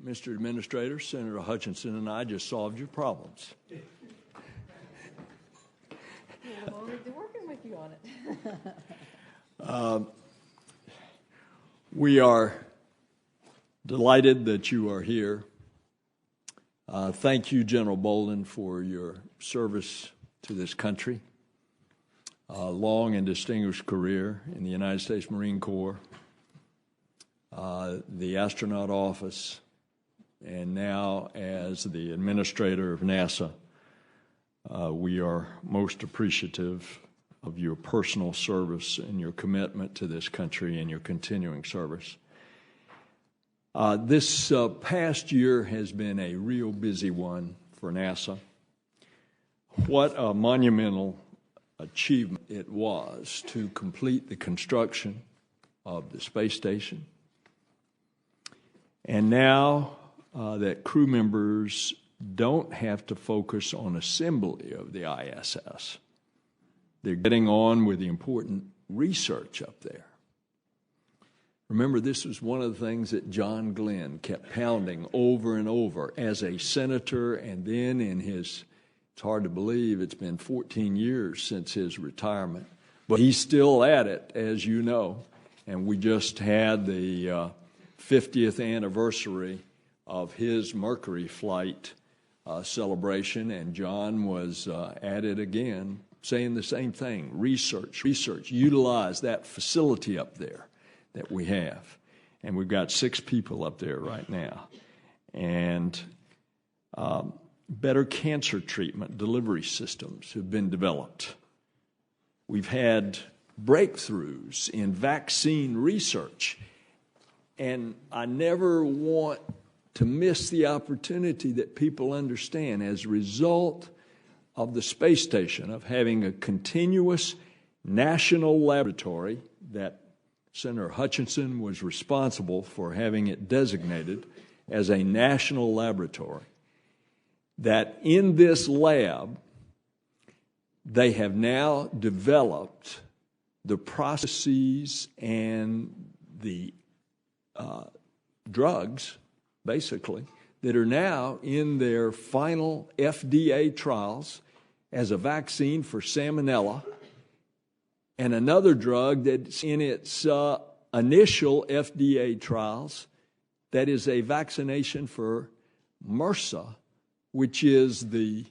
Mr. Administrator, Senator Hutchinson and I just solved your problems. We'll only be working with you on it. We are delighted that you are here. Thank you, General Bolden, for your service to this country. A long and distinguished career in the United States Marine Corps, the astronaut office, and now as the administrator of NASA. We are most appreciative of your personal service and your commitment to this country and your continuing service. This past year has been a real busy one for NASA. What a monumental achievement it was to complete the construction of the space station. And now that crew members don't have to focus on assembly of the ISS, they're getting on with the important research up there. Remember, this was one of the things that John Glenn kept pounding over and over as a senator, and then in his, it's hard to believe, it's been 14 years since his retirement. But he's still at it, as you know, and we just had the 50th anniversary of his Mercury flight celebration, and John was at it again, saying the same thing: research, utilize that facility up there that we have. And we've got 6 people up there right now. And better cancer treatment delivery systems have been developed. We've had breakthroughs in vaccine research. And I never want to miss the opportunity that people understand, as a result of the space station, of having a continuous national laboratory that Senator Hutchinson was responsible for having it designated as a national laboratory, that in this lab, they have now developed the processes and the drugs, basically, that are now in their final FDA trials as a vaccine for salmonella, and another drug that's in its initial FDA trials that is a vaccination for MRSA, which is the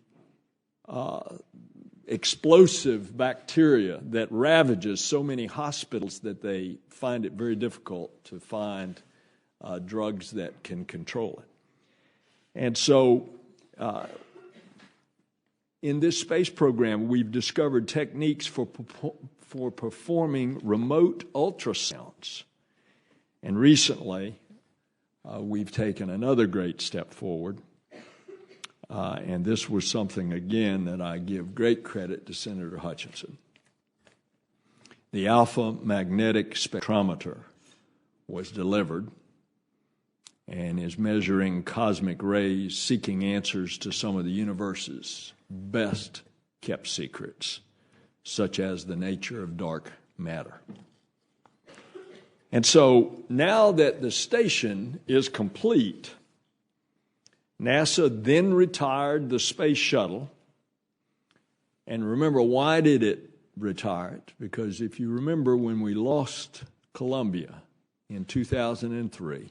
explosive bacteria that ravages so many hospitals that they find it very difficult to find drugs that can control it. And so in this space program, we've discovered techniques for performing remote ultrasounds. And recently, we've taken another great step forward. And this was something, again, that I give great credit to Senator Hutchinson. The alpha magnetic spectrometer was delivered and is measuring cosmic rays, seeking answers to some of the universe's best kept secrets, such as the nature of dark matter. And so now that the station is complete, NASA then retired the space shuttle. And remember, why did it retire it? Because if you remember, when we lost Columbia in 2003,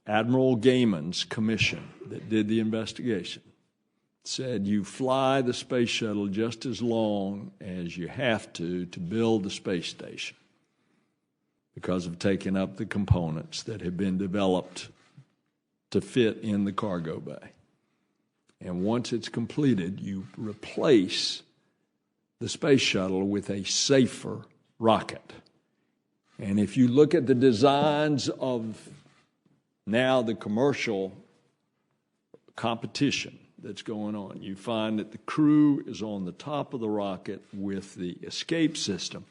Admiral Gaiman's commission that did the investigation said you fly the space shuttle just as long as you have to build the space station, because of taking up the components that have been developed to fit in the cargo bay. And once it's completed, you replace the space shuttle with a safer rocket. And if you look at the designs of now the commercial competition that's going on, you find that the crew is on the top of the rocket with the escape system,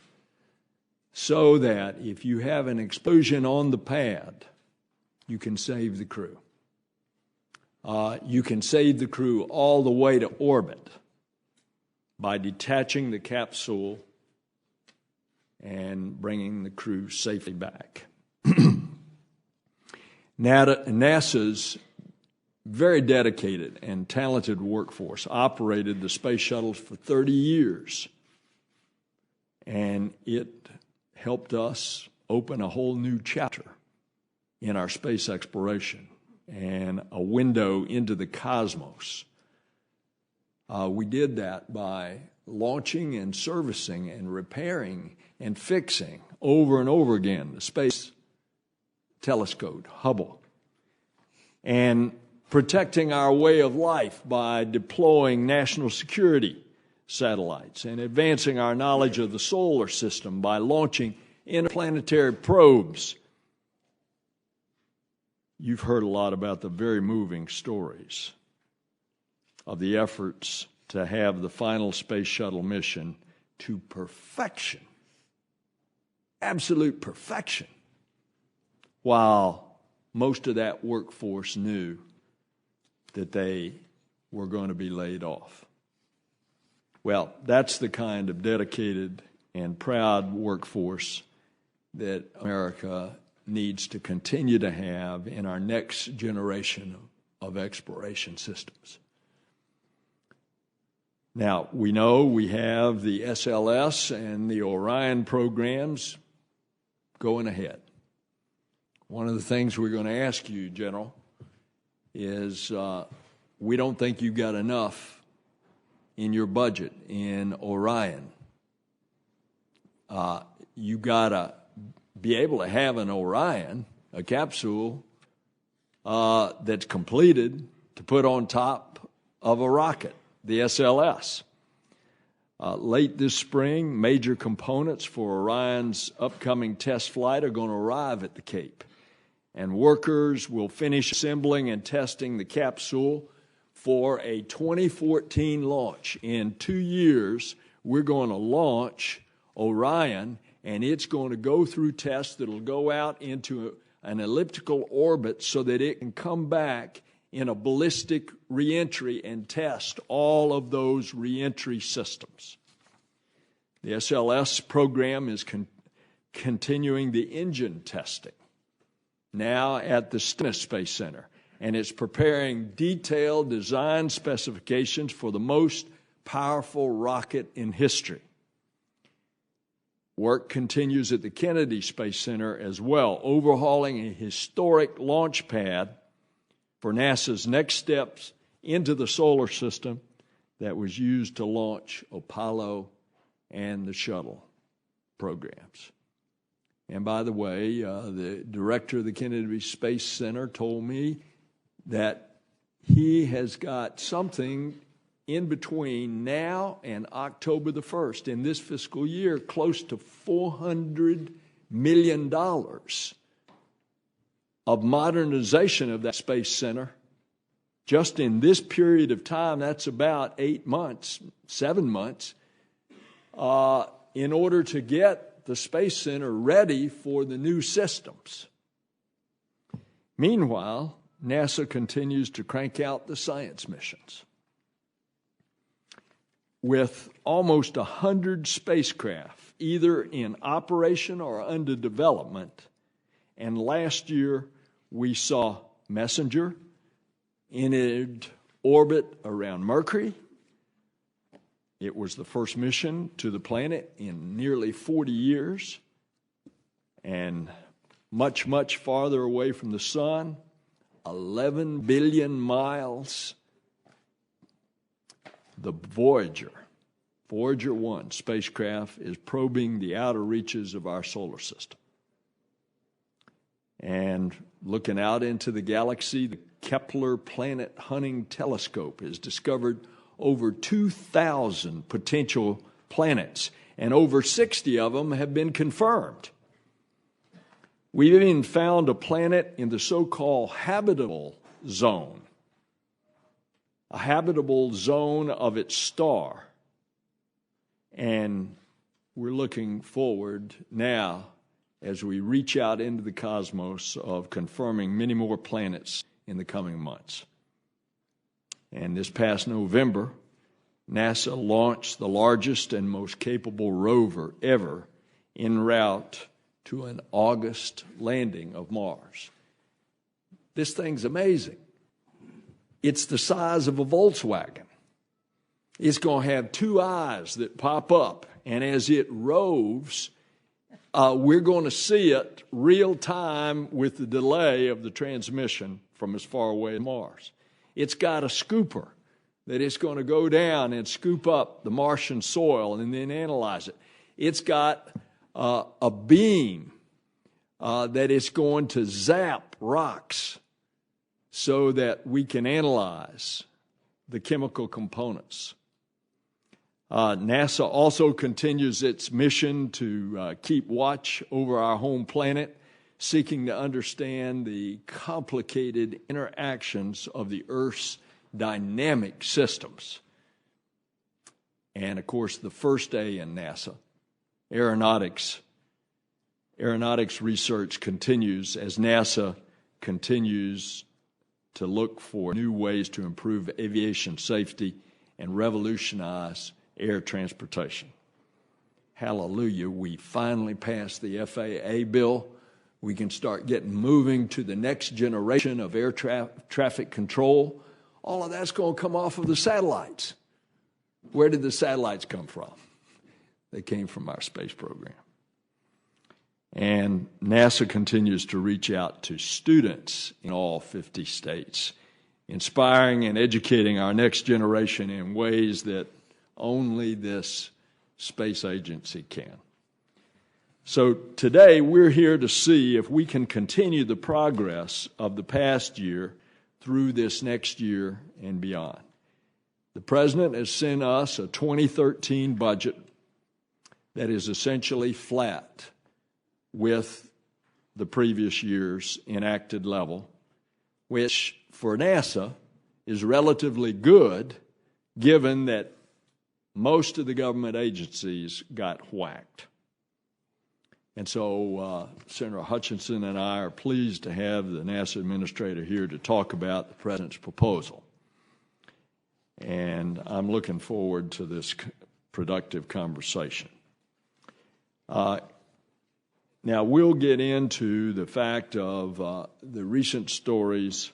so that if you have an explosion on the pad, you can save the crew. You can save the crew all the way to orbit by detaching the capsule and bringing the crew safely back. NASA's very dedicated and talented workforce operated the space shuttles for 30 years, and it helped us open a whole new chapter in our space exploration and a window into the cosmos. We did that by launching and servicing and repairing and fixing over and over again the Space Telescope, Hubble, and protecting our way of life by deploying national security satellites and advancing our knowledge of the solar system by launching interplanetary probes. You've heard a lot about the very moving stories of the efforts to have the final space shuttle mission to perfection, absolute perfection, while most of that workforce knew that they were going to be laid off. Well, that's the kind of dedicated and proud workforce that America needs to continue to have in our next generation of exploration systems. Now, we know we have the SLS and the Orion programs going ahead. One of the things we're going to ask you, General, is we don't think you've got enough in your budget in Orion. You got to be able to have an Orion, a capsule that's completed to put on top of a rocket, the SLS. Late this spring, major components for Orion's upcoming test flight are going to arrive at the Cape, and workers will finish assembling and testing the capsule for a 2014 launch. In 2 years, we're going to launch Orion, and it's going to go through tests that will go out into an elliptical orbit so that it can come back in a ballistic reentry and test all of those reentry systems. The SLS program is continuing the engine testing now at the Stennis Space Center, and it's preparing detailed design specifications for the most powerful rocket in history. Work continues at the Kennedy Space Center as well, overhauling a historic launch pad for NASA's next steps into the solar system that was used to launch Apollo and the shuttle programs. And by the way, the director of the Kennedy Space Center told me that he has got something in between now and October the 1st in this fiscal year, close to $400 million of modernization of that space center. Just in this period of time, that's about 8 months, 7 months, in order to get the Space Center ready for the new systems. Meanwhile, NASA continues to crank out the science missions. With almost 100 spacecraft, either in operation or under development, and last year we saw Messenger entered orbit around Mercury. It was the first mission to the planet in nearly 40 years, and much, much farther away from the sun, 11 billion miles. The Voyager 1 spacecraft is probing the outer reaches of our solar system. And looking out into the galaxy, the Kepler Planet Hunting Telescope has discovered over 2,000 potential planets, and over 60 of them have been confirmed. We've even found a planet in the so-called habitable zone, a habitable zone of its star. And we're looking forward now, as we reach out into the cosmos, of confirming many more planets in the coming months. And this past November, NASA launched the largest and most capable rover ever en route to an August landing of Mars. This thing's amazing. It's the size of a Volkswagen. It's going to have two eyes that pop up, and as it roves, we're going to see it real time with the delay of the transmission from as far away as Mars. It's got a scooper that it's going to go down and scoop up the Martian soil and then analyze it. It's got a beam that it's going to zap rocks so that we can analyze the chemical components. NASA also continues its mission to keep watch over our home planet, seeking to understand the complicated interactions of the Earth's dynamic systems. And, of course, the first A in NASA, Aeronautics. Aeronautics research continues as NASA continues to look for new ways to improve aviation safety and revolutionize air transportation. Hallelujah, we finally passed the FAA bill. We can start getting moving to the next generation of air traffic control. All of that's going to come off of the satellites. Where did the satellites come from? They came from our space program. And NASA continues to reach out to students in all 50 states, inspiring and educating our next generation in ways that only this space agency can. So today we're here to see if we can continue the progress of the past year through this next year and beyond. The President has sent us a 2013 budget that is essentially flat with the previous year's enacted level, which for NASA is relatively good given that most of the government agencies got whacked. And so Senator Hutchinson and I are pleased to have the NASA administrator here to talk about the President's proposal. And I'm looking forward to this productive conversation. Now, we'll get into the fact of the recent stories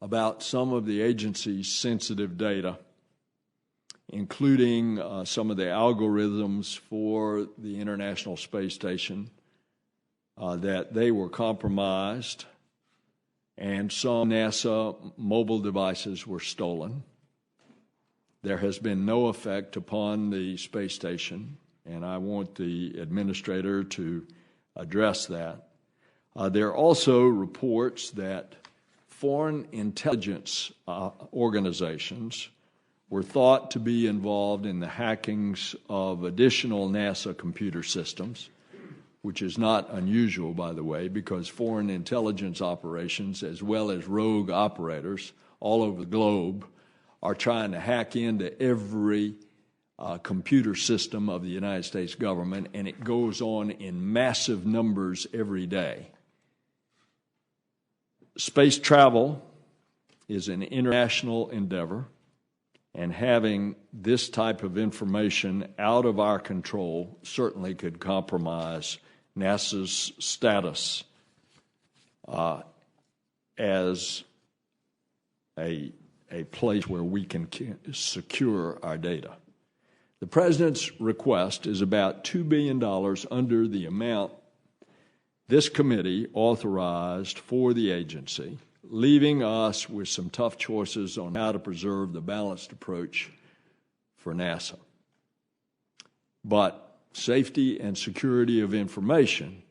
about some of the agency's sensitive data, including some of the algorithms for the International Space Station, that they were compromised, and some NASA mobile devices were stolen. There has been no effect upon the space station, and I want the administrator to address that. There are also reports that foreign intelligence organizations were thought to be involved in the hackings of additional NASA computer systems, which is not unusual, by the way, because foreign intelligence operations, as well as rogue operators all over the globe, are trying to hack into every computer system of the United States government, and it goes on in massive numbers every day. Space travel is an international endeavor, and having this type of information out of our control certainly could compromise NASA's status as a place where we can secure our data. The President's request is about $2 billion under the amount this committee authorized for the agency, leaving us with some tough choices on how to preserve the balanced approach for NASA. But safety and security of information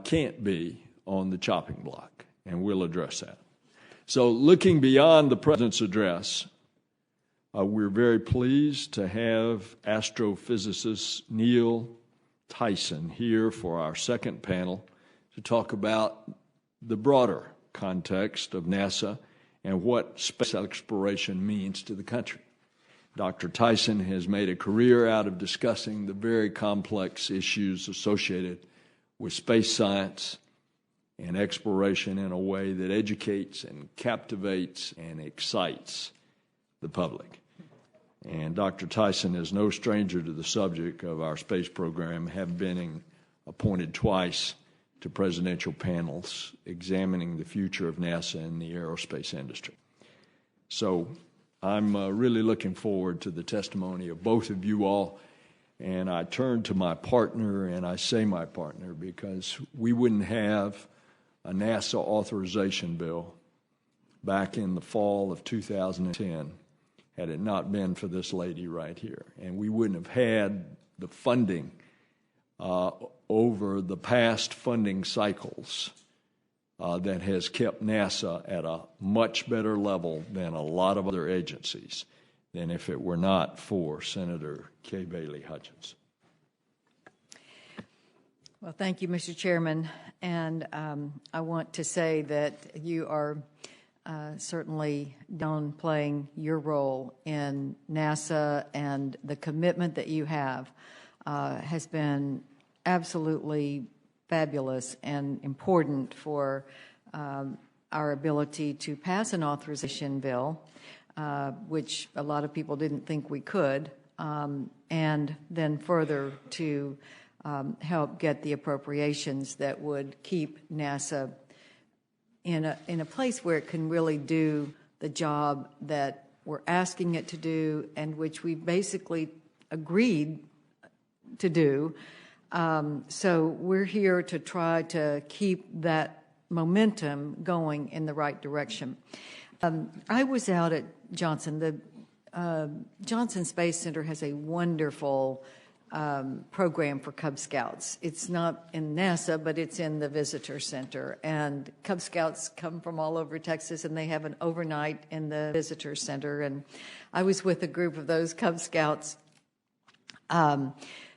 can't be on the chopping block, and we'll address that. So looking beyond the President's address, we're very pleased to have astrophysicist Neil Tyson here for our second panel to talk about the broader context of NASA and what space exploration means to the country. Dr. Tyson has made a career out of discussing the very complex issues associated with space science and exploration in a way that educates and captivates and excites the public. And Dr. Tyson is no stranger to the subject of our space program, having been appointed twice to presidential panels examining the future of NASA and the aerospace industry. So I'm really looking forward to the testimony of both of you all. And I turn to my partner, and I say my partner, because we wouldn't have a NASA authorization bill back in the fall of 2010 had it not been for this lady right here. And we wouldn't have had the funding over the past funding cycles that has kept NASA at a much better level than a lot of other agencies, than if it were not for Senator Kay Bailey Hutchins. Well, thank you, Mr. Chairman. And I want to say that you are certainly downplaying your role in NASA, and the commitment that you have has been absolutely fabulous and important for our ability to pass an authorization bill, which a lot of people didn't think we could, and then further to help get the appropriations that would keep NASA in a place where it can really do the job that we're asking it to do, and which we basically agreed to do. So we're here to try to keep that momentum going in the right direction. I was out at Johnson. The Johnson Space Center has a wonderful program for Cub Scouts. It's not in NASA, but it's in the Visitor Center. And Cub Scouts come from all over Texas, and they have an overnight in the Visitor Center. And I was with a group of those Cub Scouts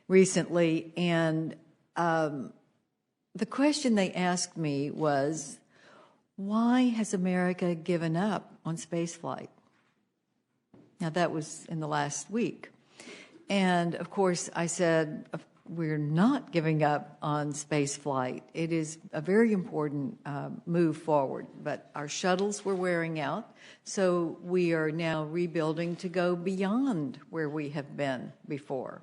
recently, and the question they asked me was, why has America given up on spaceflight? Now, that was in the last week. And, of course, I said, we're not giving up on space flight. It is a very important move forward. But our shuttles were wearing out, so we are now rebuilding to go beyond where we have been before.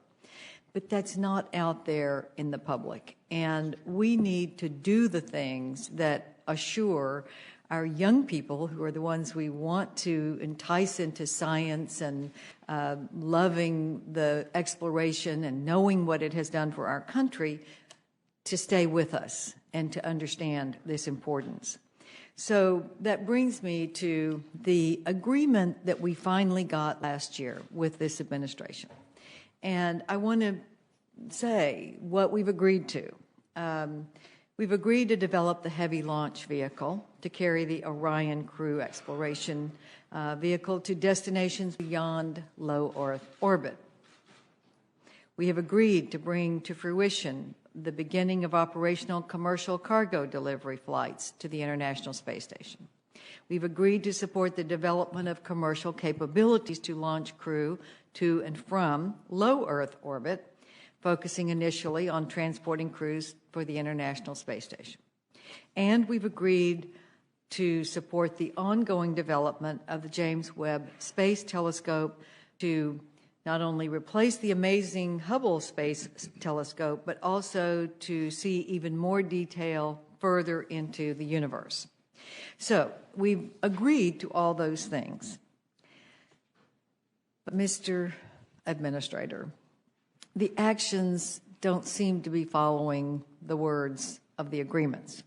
But that's not out there in the public. And we need to do the things that assure our young people, who are the ones we want to entice into science and loving the exploration and knowing what it has done for our country, to stay with us and to understand this importance. So that brings me to the agreement that we finally got last year with this administration. And I want to say what we've agreed to. We've agreed to develop the heavy launch vehicle to carry the Orion crew exploration vehicle to destinations beyond low Earth orbit. We have agreed to bring to fruition the beginning of operational commercial cargo delivery flights to the International Space Station. We've agreed to support the development of commercial capabilities to launch crew to and from low Earth orbit, focusing initially on transporting crews for the International Space Station. And we've agreed to support the ongoing development of the James Webb Space Telescope to not only replace the amazing Hubble Space Telescope, but also to see even more detail further into the universe. So we've agreed to all those things. But Mr. Administrator, the actions don't seem to be following the words of the agreements.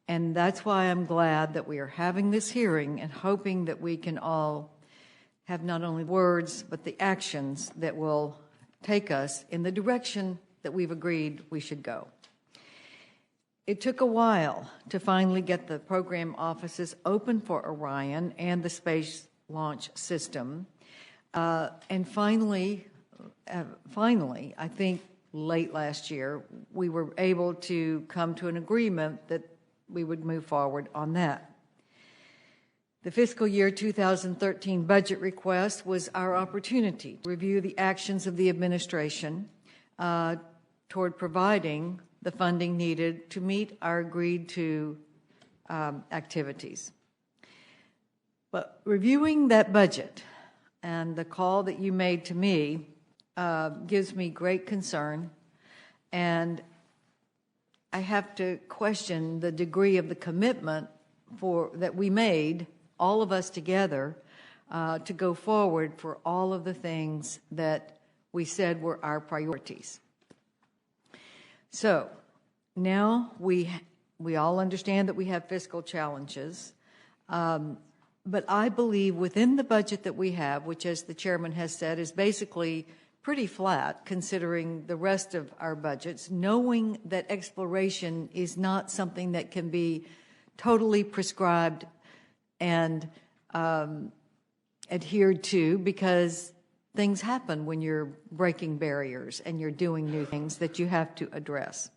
And that's why I'm glad that we are having this hearing and hoping that we can all have not only words, but the actions that will take us in the direction that we've agreed we should go. It took a while to finally get the program offices open for Orion and the Space Launch System. And finally, I think late last year, we were able to come to an agreement that we would move forward on that. The fiscal year 2013 budget request was our opportunity to review the actions of the administration toward providing the funding needed to meet our agreed to activities. But reviewing that budget and the call that you made to me gives me great concern, and I have to question the degree of the commitment that we made, all of us together, to go forward for all of the things that we said were our priorities. So now we all understand that we have fiscal challenges, but I believe within the budget that we have, which, as the chairman has said, is basically pretty flat considering the rest of our budgets, knowing that exploration is not something that can be totally prescribed and adhered to, because things happen when you're breaking barriers and you're doing new things that you have to address.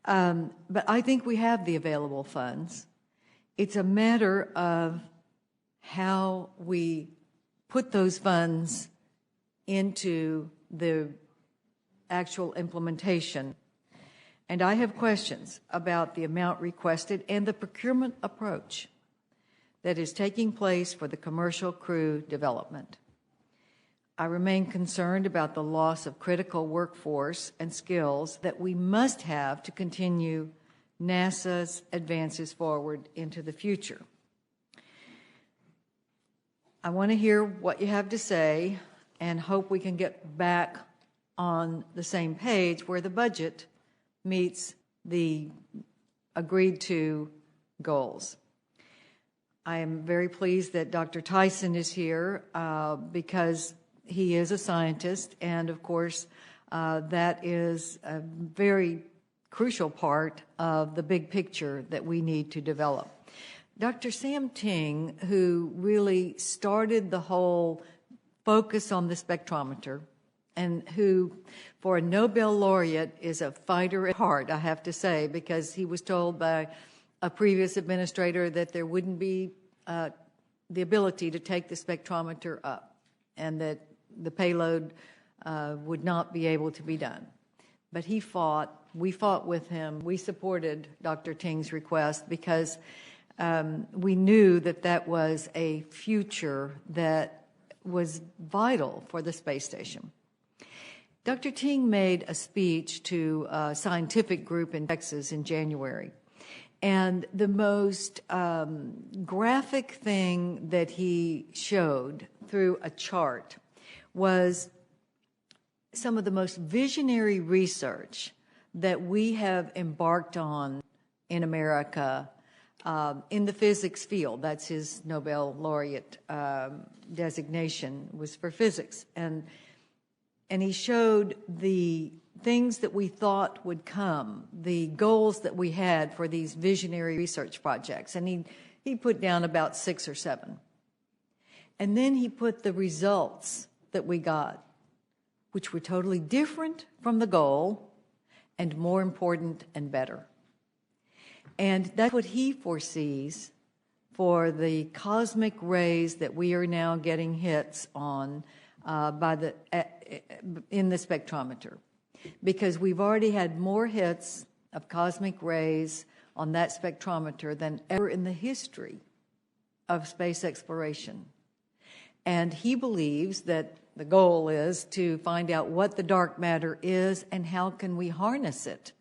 But I think we have the available funds. It's a matter of how we put those funds into the actual implementation. And I have questions about the amount requested and the procurement approach that is taking place for the commercial crew development. I remain concerned about the loss of critical workforce and skills that we must have to continue NASA's advances forward into the future. I want to hear what you have to say and hope we can get back on the same page where the budget meets the agreed to goals. I am very pleased that Dr. Tyson is here because he is a scientist, and of course that is a very crucial part of the big picture that we need to develop. Dr. Sam Ting, who really started the whole focus on the spectrometer, and who, for a Nobel laureate, is a fighter at heart, I have to say, because he was told by a previous administrator that there wouldn't be the ability to take the spectrometer up, and that the payload would not be able to be done. But he fought, we fought with him, we supported Dr. Ting's request because we knew that that was a future that was vital for the space station. Dr. Ting made a speech to a scientific group in Texas in January. And the most graphic thing that he showed through a chart was some of the most visionary research that we have embarked on in America in the physics field. That's his Nobel laureate designation, was for physics. And he showed the things that we thought would come, the goals that we had for these visionary research projects. And he put down about 6 or 7. And then he put the results that we got, which were totally different from the goal and more important and better. And that's what he foresees for the cosmic rays that we are now getting hits on in the spectrometer. Because we've already had more hits of cosmic rays on that spectrometer than ever in the history of space exploration. And he believes that the goal is to find out what the dark matter is and how can we harness it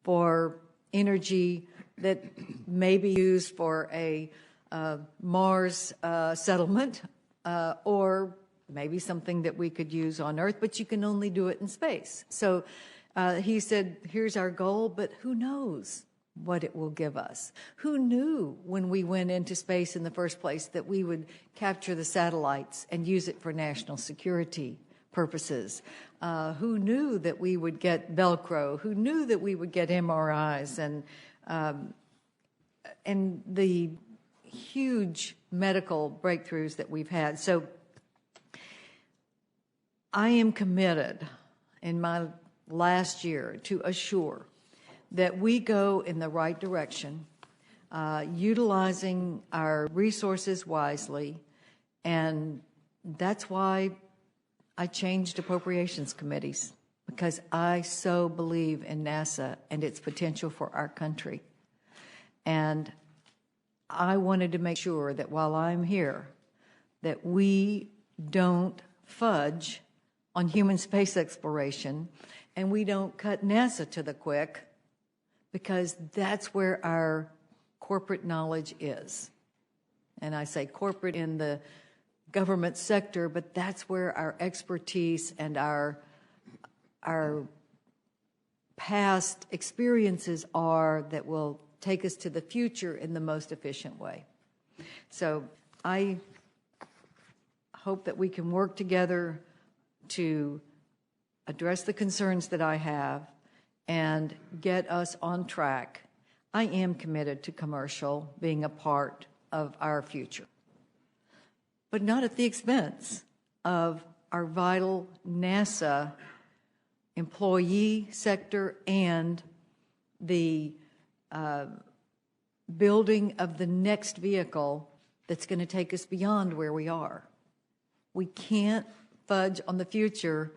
for energy that may be used for a Mars settlement or maybe something that we could use on Earth, but you can only do it in space. So he said, here's our goal, but who knows what it will give us? Who knew when we went into space in the first place that we would capture the satellites and use it for national security purposes? Who knew that we would get Velcro? Who knew that we would get MRIs and the huge medical breakthroughs that we've had? So I am committed in my last year to assure that we go in the right direction, utilizing our resources wisely, and that's why I changed appropriations committees, because I so believe in NASA and its potential for our country. And I wanted to make sure that while I'm here, that we don't fudge on human space exploration and we don't cut NASA to the quick because that's where our corporate knowledge is. And I say corporate in the government sector, but that's where our expertise and our past experiences are that will take us to the future in the most efficient way. So I hope that we can work together to address the concerns that I have and get us on track. I am committed to commercial being a part of our future, but not at the expense of our vital NASA employee sector and the building of the next vehicle that's going to take us beyond where we are. We can't fudge on the future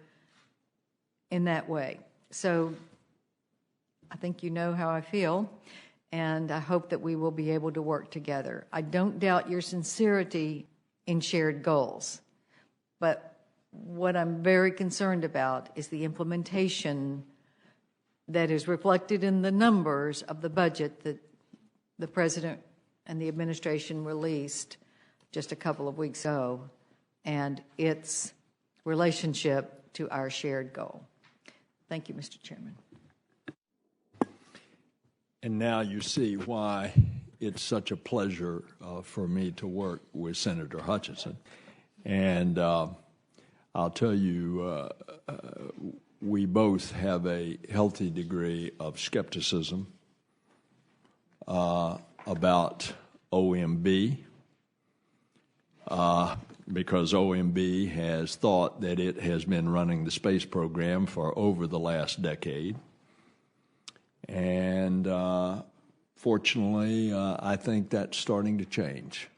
in that way. So I think you know how I feel, and I hope that we will be able to work together. I don't doubt your sincerity in shared goals, but what I'm very concerned about is the implementation that is reflected in the numbers of the budget that the President and the administration released just a couple of weeks ago, and its relationship to our shared goal. Thank you, Mr. Chairman. And now you see why it's such a pleasure for me to work with Senator Hutchinson. And I'll tell you, we both have a healthy degree of skepticism about OMB, because OMB has thought that it has been running the space program for over the last decade. And fortunately, I think that's starting to change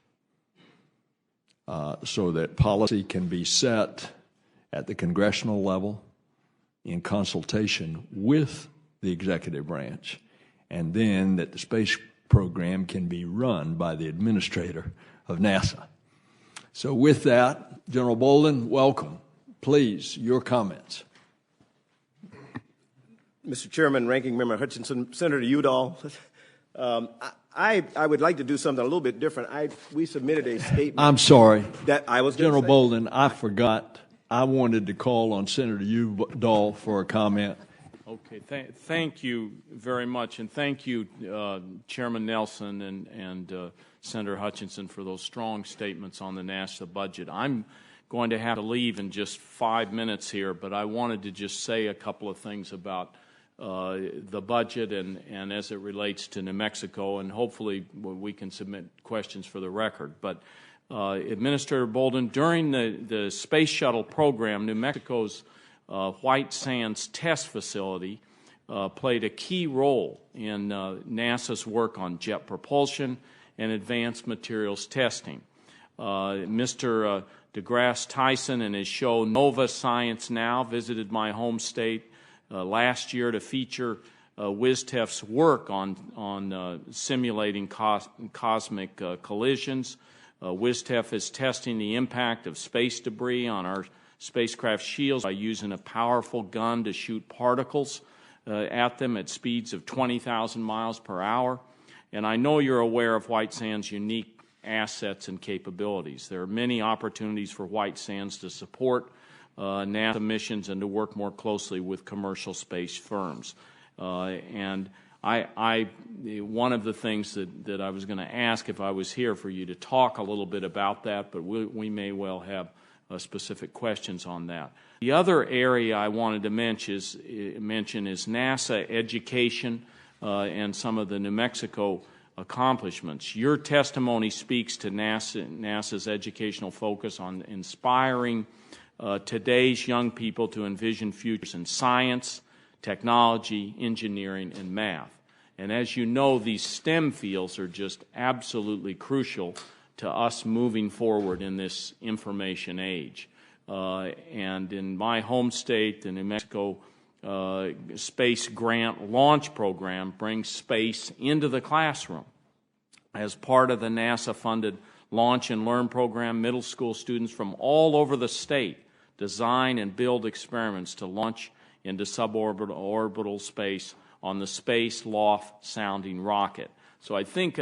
so that policy can be set at the congressional level in consultation with the executive branch, and then that the space program can be run by the administrator of NASA. So with that, General Bolden, welcome. Please, your comments. Mr. Chairman, Ranking Member Hutchinson, Senator Udall, I would like to do something a little bit different. We submitted a statement. I'm sorry. That I was General Bolden, I forgot. I wanted to call on Senator Udall for a comment. Okay, thank you very much, and thank you, Chairman Nelson and Senator Hutchinson, for those strong statements on the NASA budget. I'm going to have to leave in just 5 minutes here, but I wanted to just say a couple of things about the budget and as it relates to New Mexico, and hopefully we can submit questions for the record. But Administrator Bolden, during the Space Shuttle program, New Mexico's White Sands Test Facility played a key role in NASA's work on jet propulsion and advanced materials testing. Mr. deGrasse Tyson and his show Nova Science Now visited my home state last year to feature WISTEF's work on simulating cosmic collisions. WISTEF is testing the impact of space debris on our spacecraft shields by using a powerful gun to shoot particles at them at speeds of 20,000 miles per hour. And I know you're aware of White Sands' unique assets and capabilities. There are many opportunities for White Sands to support NASA missions and to work more closely with commercial space firms. And one of the things that I was going to ask if I was here for you to talk a little bit about that, but we may well have specific questions on that. The other area I wanted to mention is NASA education and some of the New Mexico accomplishments. Your testimony speaks to NASA's educational focus on inspiring today's young people to envision futures in science, technology, engineering, and math. And as you know, these STEM fields are just absolutely crucial to us moving forward in this information age. And in my home state, the New Mexico Space Grant Launch Program brings space into the classroom. As part of the NASA-funded Launch and Learn program, middle school students from all over the state design and build experiments to launch into suborbital space on the Space Loft sounding rocket. So I think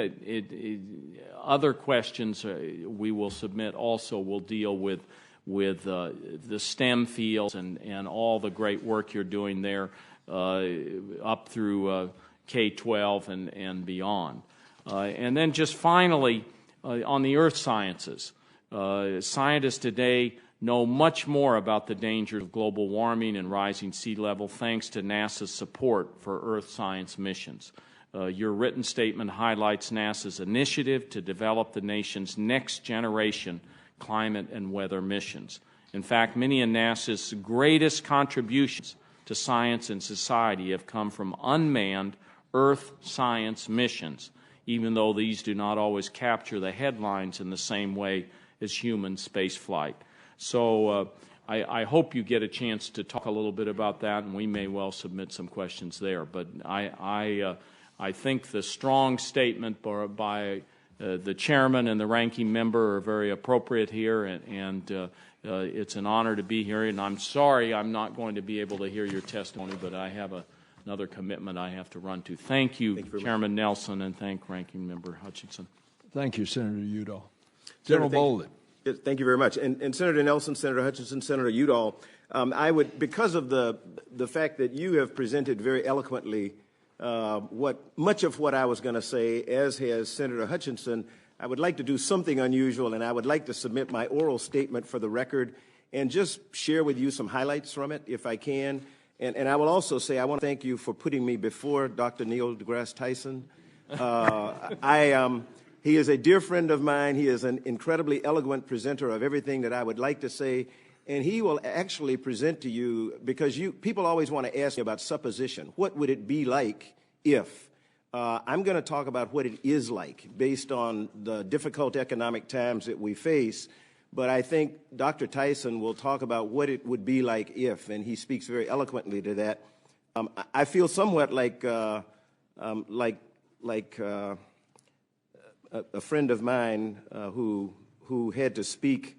other questions we will submit also will deal with the STEM fields and all the great work you're doing there up through K-12 and beyond. And then just finally, on the earth sciences, scientists today know much more about the dangers of global warming and rising sea level thanks to NASA's support for earth science missions. Your written statement highlights NASA's initiative to develop the nation's next generation climate and weather missions. In fact, many of NASA's greatest contributions to science and society have come from unmanned Earth science missions, even though these do not always capture the headlines in the same way as human spaceflight. So I hope you get a chance to talk a little bit about that, and we may well submit some questions there. But I think the strong statement by the chairman and the ranking member are very appropriate here, and it's an honor to be here. And I'm sorry I'm not going to be able to hear your testimony, but I have another commitment I have to run to. Thank you Chairman Nelson, and thank Ranking Member Hutchinson. Thank you, Senator Udall. General Bolden. Thank you very much. And Senator Nelson, Senator Hutchinson, Senator Udall, I would, because of the fact that you have presented very eloquently much of what I was going to say, as has Senator Hutchinson, I would like to do something unusual, and I would like to submit my oral statement for the record and just share with you some highlights from it, if I can. And I will also say I want to thank you for putting me before Dr. Neil deGrasse Tyson. He is a dear friend of mine. He is an incredibly eloquent presenter of everything that I would like to say. And he will actually present to you, because people always want to ask me about supposition. What would it be like if? I'm going to talk about what it is like based on the difficult economic times that we face. But I think Dr. Tyson will talk about what it would be like if, and he speaks very eloquently to that. I feel somewhat like a friend of mine who had to speak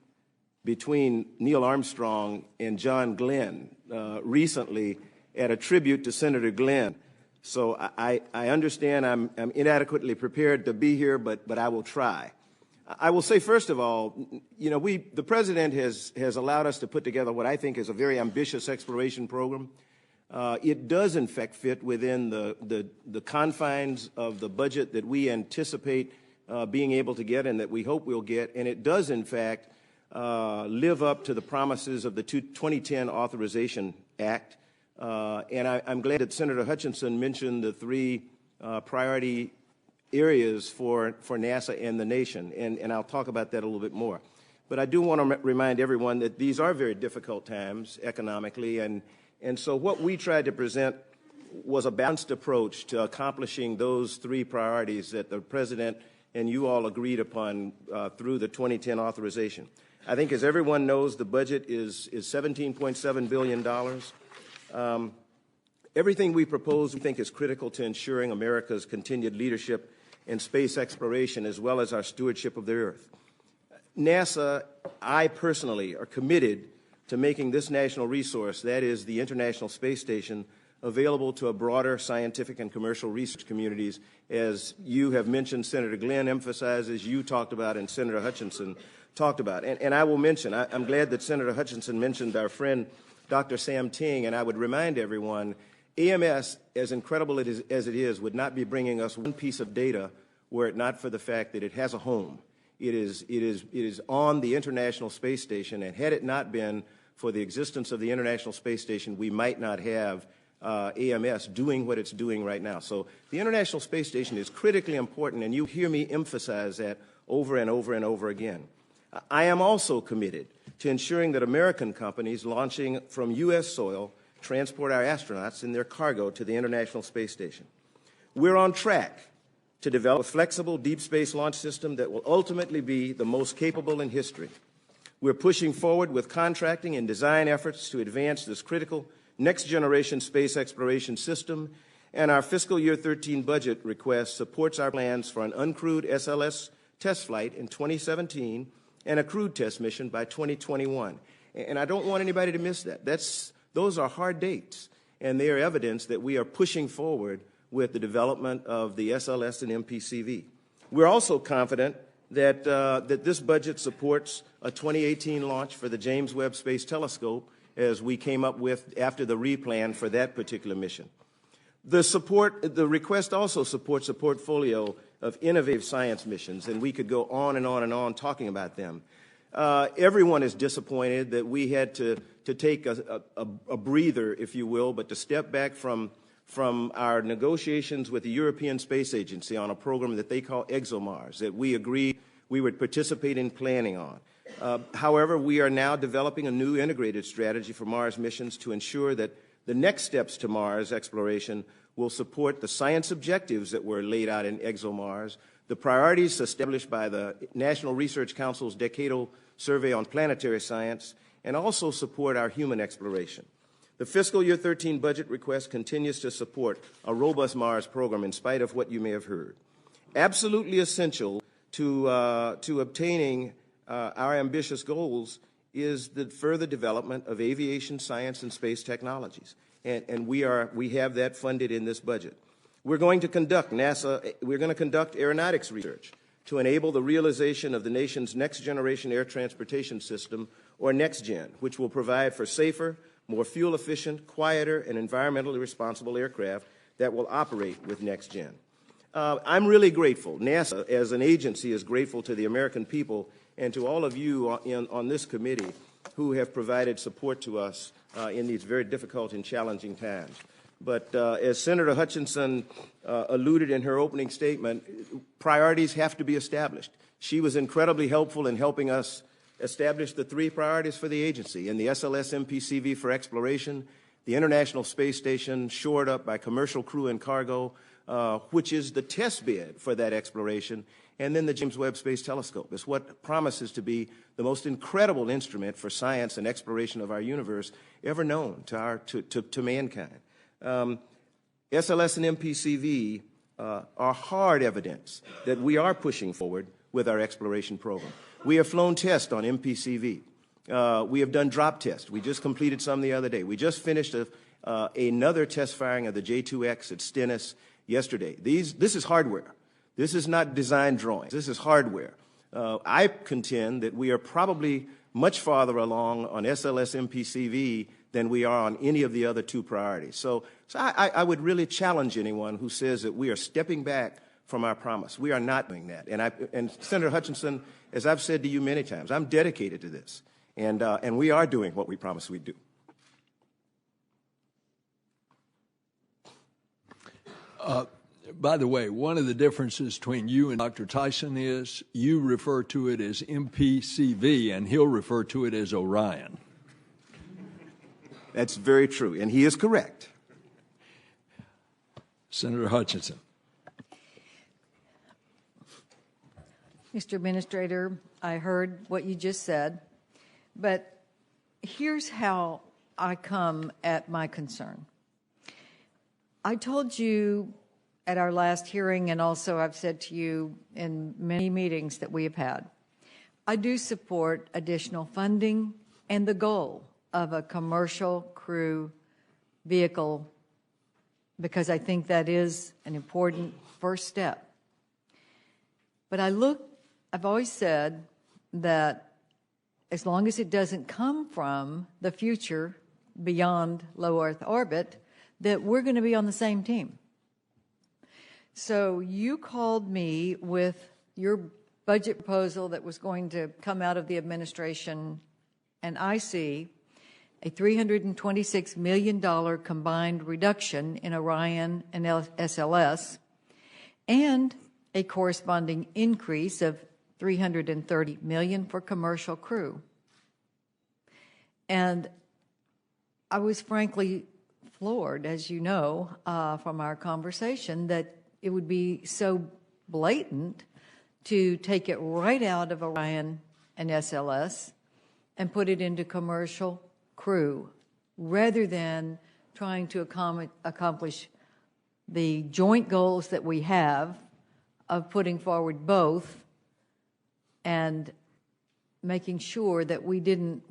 between Neil Armstrong and John Glenn recently at a tribute to Senator Glenn. So I understand I'm inadequately prepared to be here, but I will try. I will say, first of all, the President has allowed us to put together what I think is a very ambitious exploration program. It does, in fact, fit within the confines of the budget that we anticipate being able to get and that we hope we'll get, and it does, in fact, live up to the promises of the 2010 Authorization Act. And I'm glad that Senator Hutchinson mentioned the three priority areas for NASA and the nation, and I'll talk about that a little bit more. But I do want to remind everyone that these are very difficult times economically, and so what we tried to present was a balanced approach to accomplishing those three priorities that the President and you all agreed upon through the 2010 authorization. I think, as everyone knows, the budget is $17.7 billion. Everything we propose, we think, is critical to ensuring America's continued leadership in space exploration, as well as our stewardship of the Earth. NASA, I personally, are committed to making this national resource, that is the International Space Station, available to a broader scientific and commercial research communities, as you have mentioned, Senator Glenn emphasizes, you talked about, and Senator Hutchinson talked about. And I will mention, I'm glad that Senator Hutchinson mentioned our friend Dr. Sam Ting, and I would remind everyone, AMS, as incredible as it is, would not be bringing us one piece of data were it not for the fact that it has a home. It is on the International Space Station, and had it not been for the existence of the International Space Station, we might not have AMS doing what it's doing right now. So the International Space Station is critically important, and you hear me emphasize that over and over and over again. I am also committed to ensuring that American companies launching from U.S. soil transport our astronauts and their cargo to the International Space Station. We're on track to develop a flexible deep space launch system that will ultimately be the most capable in history. We're pushing forward with contracting and design efforts to advance this critical next-generation space exploration system, and our fiscal year 13 budget request supports our plans for an uncrewed SLS test flight in 2017 and a crewed test mission by 2021. And I don't want anybody to miss that. Those are hard dates. and they are evidence that we are pushing forward with the development of the SLS and MPCV. We're also confident that, that this budget supports a 2018 launch for the James Webb Space Telescope, as we came up with after the replan for that particular mission. The request also supports a portfolio of innovative science missions, and we could go on and on and on talking about them. Everyone is disappointed that we had to take a breather, if you will, but to step back from our negotiations with the European Space Agency on a program that they call ExoMars, that we agreed we would participate in planning on. However, we are now developing a new integrated strategy for Mars missions to ensure that the next steps to Mars exploration will support the science objectives that were laid out in ExoMars, the priorities established by the National Research Council's decadal survey on planetary science, and also support our human exploration. The fiscal year 13 budget request continues to support a robust Mars program in spite of what you may have heard. Absolutely essential to obtaining our ambitious goals is the further development of aviation science and space technologies, and we have that funded in this budget. We're going to conduct aeronautics research to enable the realization of the nation's next generation air transportation system, or NextGen, which will provide for safer, more fuel efficient, quieter, and environmentally responsible aircraft that will operate with NextGen. I'm really grateful. NASA, as an agency, is grateful to the American people and to all of you on this committee who have provided support to us in these very difficult and challenging times. But as Senator Hutchinson alluded in her opening statement, priorities have to be established. She was incredibly helpful in helping us establish the 3 priorities for the agency, and the SLS MPCV for exploration, the International Space Station shored up by commercial crew and cargo, which is the test bed for that exploration, and then the James Webb Space Telescope is what promises to be the most incredible instrument for science and exploration of our universe ever known to mankind. SLS and MPCV are hard evidence that we are pushing forward with our exploration program. We have flown tests on MPCV. We have done drop tests. We just completed some the other day. We just finished another test firing of the J2X at Stennis yesterday. This is hardware. This is not design drawings. This is hardware. I contend that we are probably much farther along on SLS MPCV than we are on any of the other 2 priorities. So I would really challenge anyone who says that we are stepping back from our promise. We are not doing that. And Senator Hutchinson, as I've said to you many times, I'm dedicated to this. And we are doing what we promised we'd do. By the way, one of the differences between you and Dr. Tyson is you refer to it as MPCV, and he'll refer to it as Orion. That's very true, and he is correct. Senator Hutchinson. Mr. Administrator, I heard what you just said, but here's how I come at my concern. I told you at our last hearing, and also I've said to you in many meetings that we have had, I do support additional funding and the goal of a commercial crew vehicle because I think that is an important first step. But I've always said that as long as it doesn't come from the future beyond low Earth orbit, that we're going to be on the same team. So you called me with your budget proposal that was going to come out of the administration, and I see a $326 million combined reduction in Orion and SLS, and a corresponding increase of $330 million for commercial crew. And I was frankly floored, as you know, from our conversation, that it would be so blatant to take it right out of Orion and SLS and put it into commercial crew, rather than trying to accomplish the joint goals that we have of putting forward both and making sure that we didn't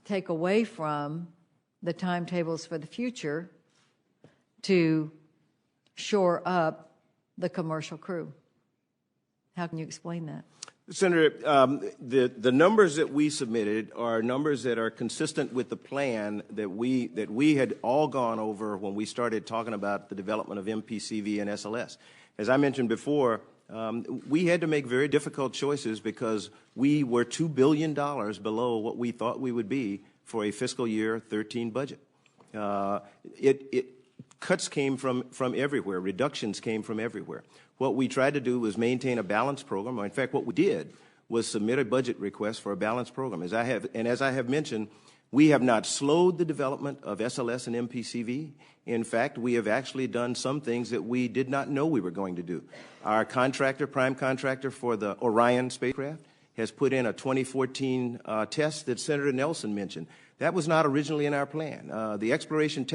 take away from the timetables for the future to shore up the commercial crew. How can you explain that? Senator, the numbers that we submitted are numbers that are consistent with the plan that we had all gone over when we started talking about the development of MPCV and SLS. As I mentioned before, we had to make very difficult choices because we were $2 billion below what we thought we would be for a fiscal year 13 budget. Cuts came from everywhere. Reductions came from everywhere. What we tried to do was maintain a balanced program. In fact, what we did was submit a budget request for a balanced program. As I have mentioned, we have not slowed the development of SLS and MPCV. In fact, we have actually done some things that we did not know we were going to do. Our contractor, prime contractor for the Orion spacecraft, has put in a 2014 test that Senator Nelson mentioned. That was not originally in our plan. The exploration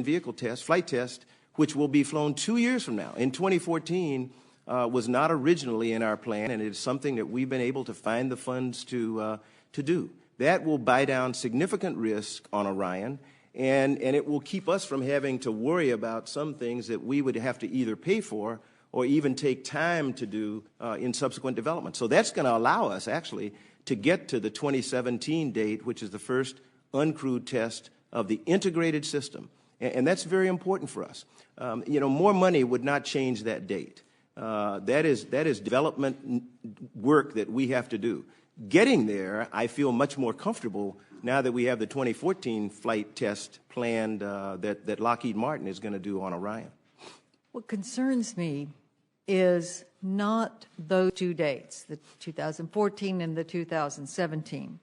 vehicle test, flight test, which will be flown 2 years from now, in 2014, was not originally in our plan, and it is something that we've been able to find the funds to do. That will buy down significant risk on Orion, and it will keep us from having to worry about some things that we would have to either pay for or even take time to do in subsequent development. So that's going to allow us, actually, to get to the 2017 date, which is the first uncrewed test of the integrated system. And that's very important for us. More money would not change that date. That is development work that we have to do. Getting there, I feel much more comfortable now that we have the 2014 flight test planned that Lockheed Martin is going to do on Orion. What concerns me is not those two dates, the 2014 and the 2017,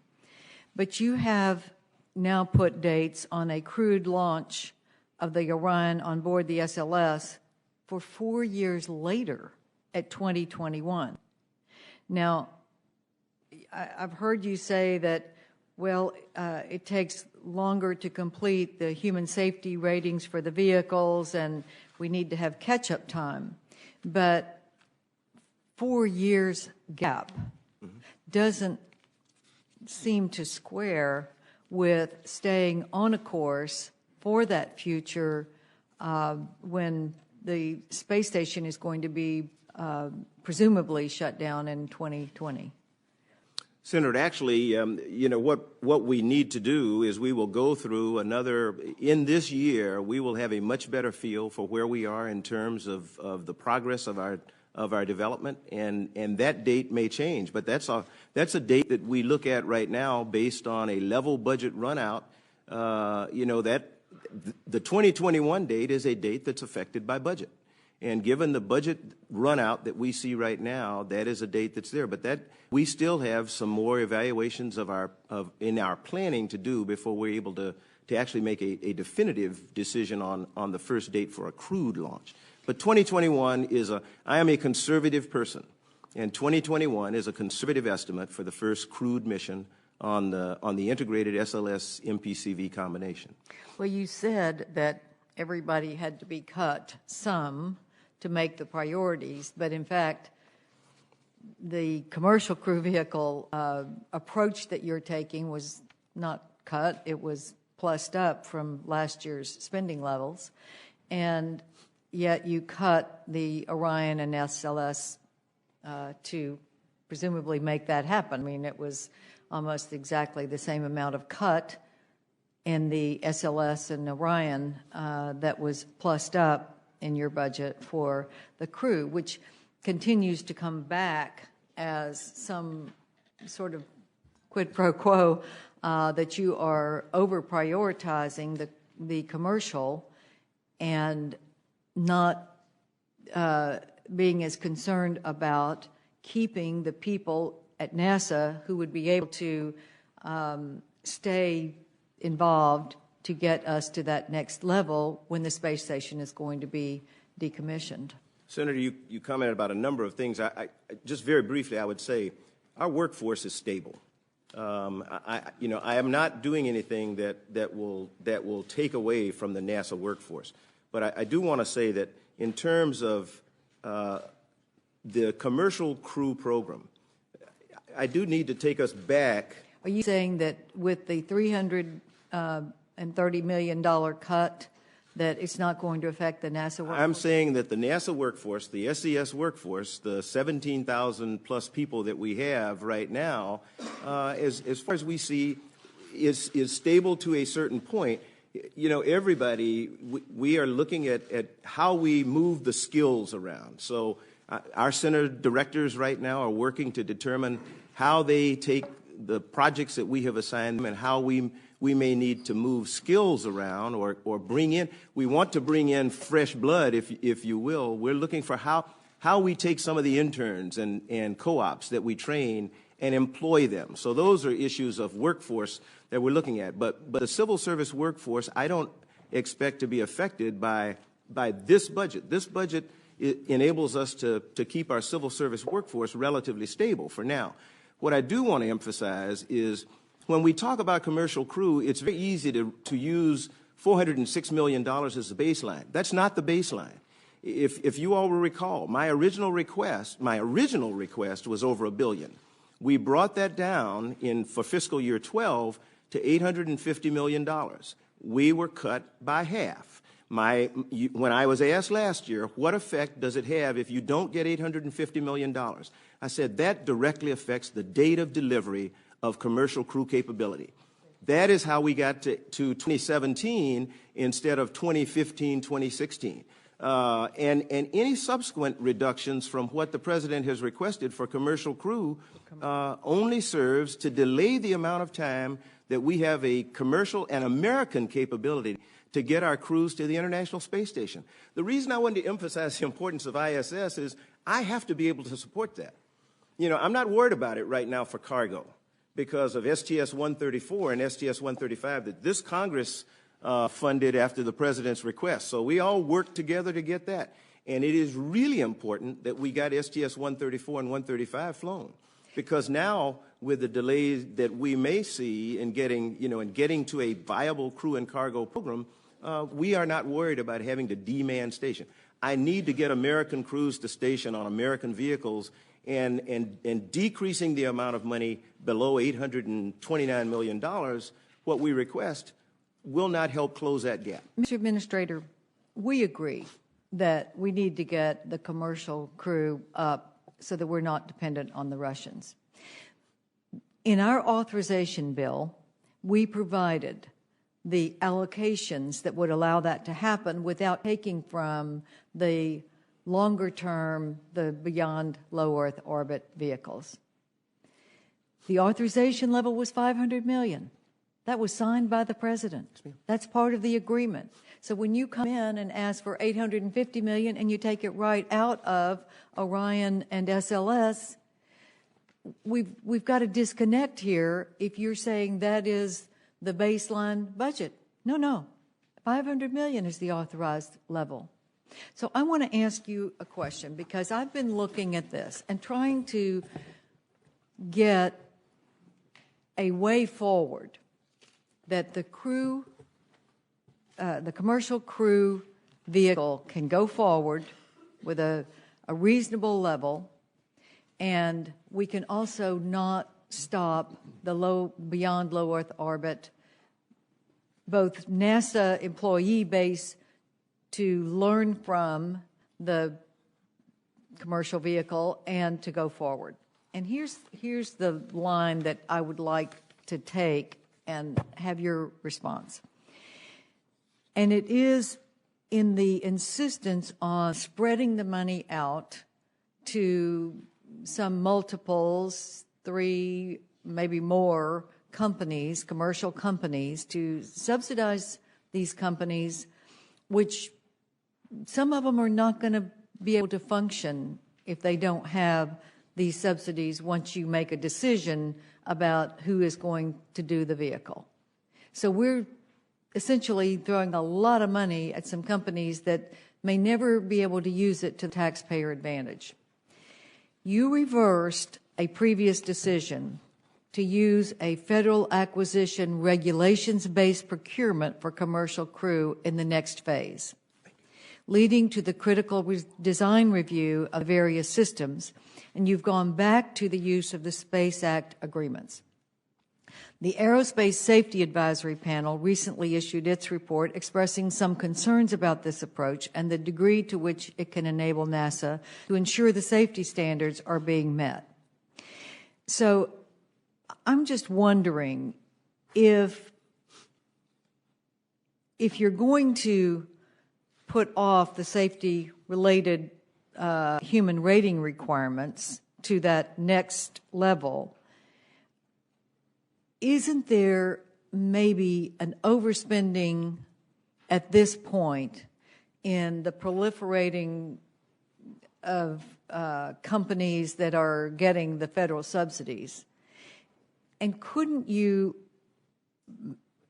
but you have now put dates on a crewed launch of the Orion on board the SLS for 4 years later at 2021. Now, I've heard you say that, well, it takes longer to complete the human safety ratings for the vehicles and we need to have catch-up time. But 4 years gap doesn't seem to square with staying on a course for that future when the space station is going to be presumably shut down in 2020. Senator, actually, what we need to do is we will go through in this year, we will have a much better feel for where we are in terms of the progress of our development, and that date may change. But that's a date that we look at right now based on a level budget run out. That the 2021 date is a date that's affected by budget. And given the budget run out that we see right now, that is a date that's there. But that we still have some more evaluations in our planning to do before we're able to actually make a definitive decision on the first date for a crewed launch. But 2021 I am a conservative person, and 2021 is a conservative estimate for the first crewed mission on the integrated SLS MPCV combination. Well, you said that everybody had to be cut some to make the priorities, but in fact, the commercial crew vehicle approach that you're taking was not cut, it was plussed up from last year's spending levels, and yet you cut the Orion and SLS to presumably make that happen. I mean, it was almost exactly the same amount of cut in the SLS and Orion that was plussed up in your budget for the crew, which continues to come back as some sort of quid pro quo that you are over prioritizing the commercial and not being as concerned about keeping the people at NASA who would be able to stay involved to get us to that next level when the space station is going to be decommissioned. Senator, you commented about a number of things. I just very briefly, I would say our workforce is stable. I am not doing anything that will take away from the NASA workforce. But I do want to say that in terms of the commercial crew program, I do need to take us back. Are you saying that with the 300 and $30 million cut, that it's not going to affect the NASA workforce? I'm saying that the NASA workforce, the SES workforce, the 17,000 plus people that we have right now, as far as we see, is stable to a certain point. You know, everybody, we are looking at how we move the skills around. So our center directors right now are working to determine how they take the projects that we have assigned them and how we may need to move skills around or bring in. We want to bring in fresh blood, if you will. We're looking for how we take some of the interns and co-ops that we train and employ them. So those are issues of workforce that we're looking at. But the civil service workforce, I don't expect to be affected by this budget. This budget enables us to keep our civil service workforce relatively stable for now. What I do want to emphasize is when we talk about commercial crew, it's very easy to use $406 million as the baseline. That's not the baseline. If you all will recall, my original request was over $1 billion. We brought that down for fiscal year 12 to $850 million. We were cut by half. When I was asked last year, what effect does it have if you don't get $850 million? I said that directly affects the date of delivery of commercial crew capability. That is how we got to 2017 instead of 2015, 2016. And any subsequent reductions from what the President has requested for commercial crew only serves to delay the amount of time that we have a commercial and American capability to get our crews to the International Space Station. The reason I wanted to emphasize the importance of ISS is I have to be able to support that. You know, I'm not worried about it right now for cargo because of STS-134 and STS-135 that this Congress funded after the President's request. So we all worked together to get that. And it is really important that we got STS-134 and 135 flown because now with the delays that we may see in getting to a viable crew and cargo program, we are not worried about having to demand station. I need to get American crews to station on American vehicles and decreasing the amount of money below $829 million, what we request, will not help close that gap. Mr. Administrator, we agree that we need to get the commercial crew up so that we're not dependent on the Russians. In our authorization bill, we provided the allocations that would allow that to happen without taking from the longer term, the beyond low Earth orbit vehicles. The authorization level was $500 million. That was signed by the President. That's part of the agreement. So when you come in and ask for $850 million and you take it right out of Orion and SLS, we've got a disconnect here if you're saying that is the baseline budget. No. $500 million is the authorized level. So I want to ask you a question because I've been looking at this and trying to get a way forward that the crew, the commercial crew vehicle can go forward with a reasonable level, and we can also not stop the beyond low Earth orbit, both NASA employee base to learn from the commercial vehicle and to go forward. And here's the line that I would like to take and have your response. And it is in the insistence on spreading the money out to some multiples, 3, maybe more companies, commercial companies, to subsidize these companies, which some of them are not going to be able to function if they don't have these subsidies once you make a decision about who is going to do the vehicle. So we're essentially throwing a lot of money at some companies that may never be able to use it to taxpayer advantage. You reversed a previous decision to use a federal acquisition regulations-based procurement for commercial crew in the next phase, leading to the critical design review of various systems, and you've gone back to the use of the Space Act agreements. The Aerospace Safety Advisory Panel recently issued its report expressing some concerns about this approach and the degree to which it can enable NASA to ensure the safety standards are being met. So I'm just wondering if you're going to put off the safety-related human rating requirements to that next level, isn't there maybe an overspending at this point in the proliferating of companies that are getting the federal subsidies? And couldn't you,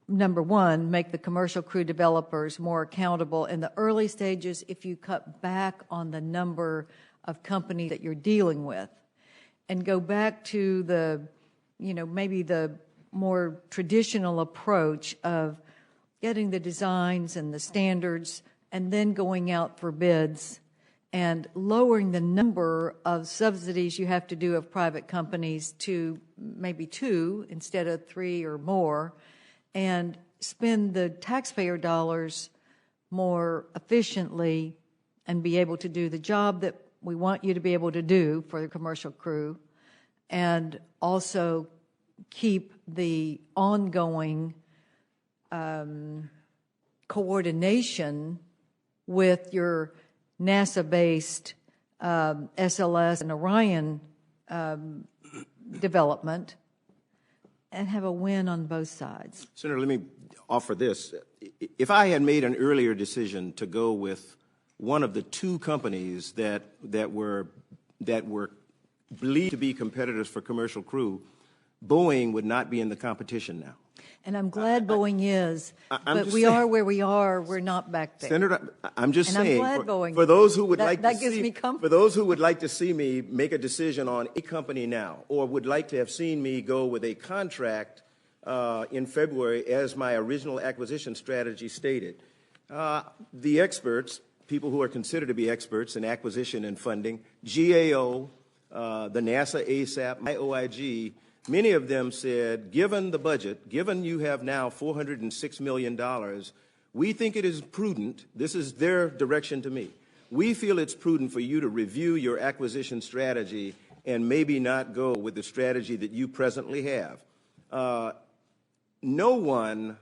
number one, make the commercial crew developers more accountable in the early stages if you cut back on the number of companies that you're dealing with, and go back to the, maybe the more traditional approach of getting the designs and the standards and then going out for bids and lowering the number of subsidies you have to do of private companies to maybe 2 instead of 3 or more, and spend the taxpayer dollars more efficiently and be able to do the job that we want you to be able to do for the commercial crew, and also keep the ongoing coordination with your NASA-based SLS and Orion development, and have a win on both sides. Senator, let me offer this. If I had made an earlier decision to go with one of the 2 companies that were believed to be competitors for commercial crew, Boeing would not be in the competition now. And I'm glad Boeing is, but we saying, are where we are. We're not back there. Senator, I'm just and saying, I'm glad Boeing, for those who would for those who would like to see me make a decision on a company now, or would like to have seen me go with a contract in February, as my original acquisition strategy stated, the experts, people who are considered to be experts in acquisition and funding, GAO, the NASA ASAP, IOIG, many of them said, given the budget, given you have now $406 million, we think it is prudent, this is their direction to me, we feel it's prudent for you to review your acquisition strategy and maybe not go with the strategy that you presently have. No one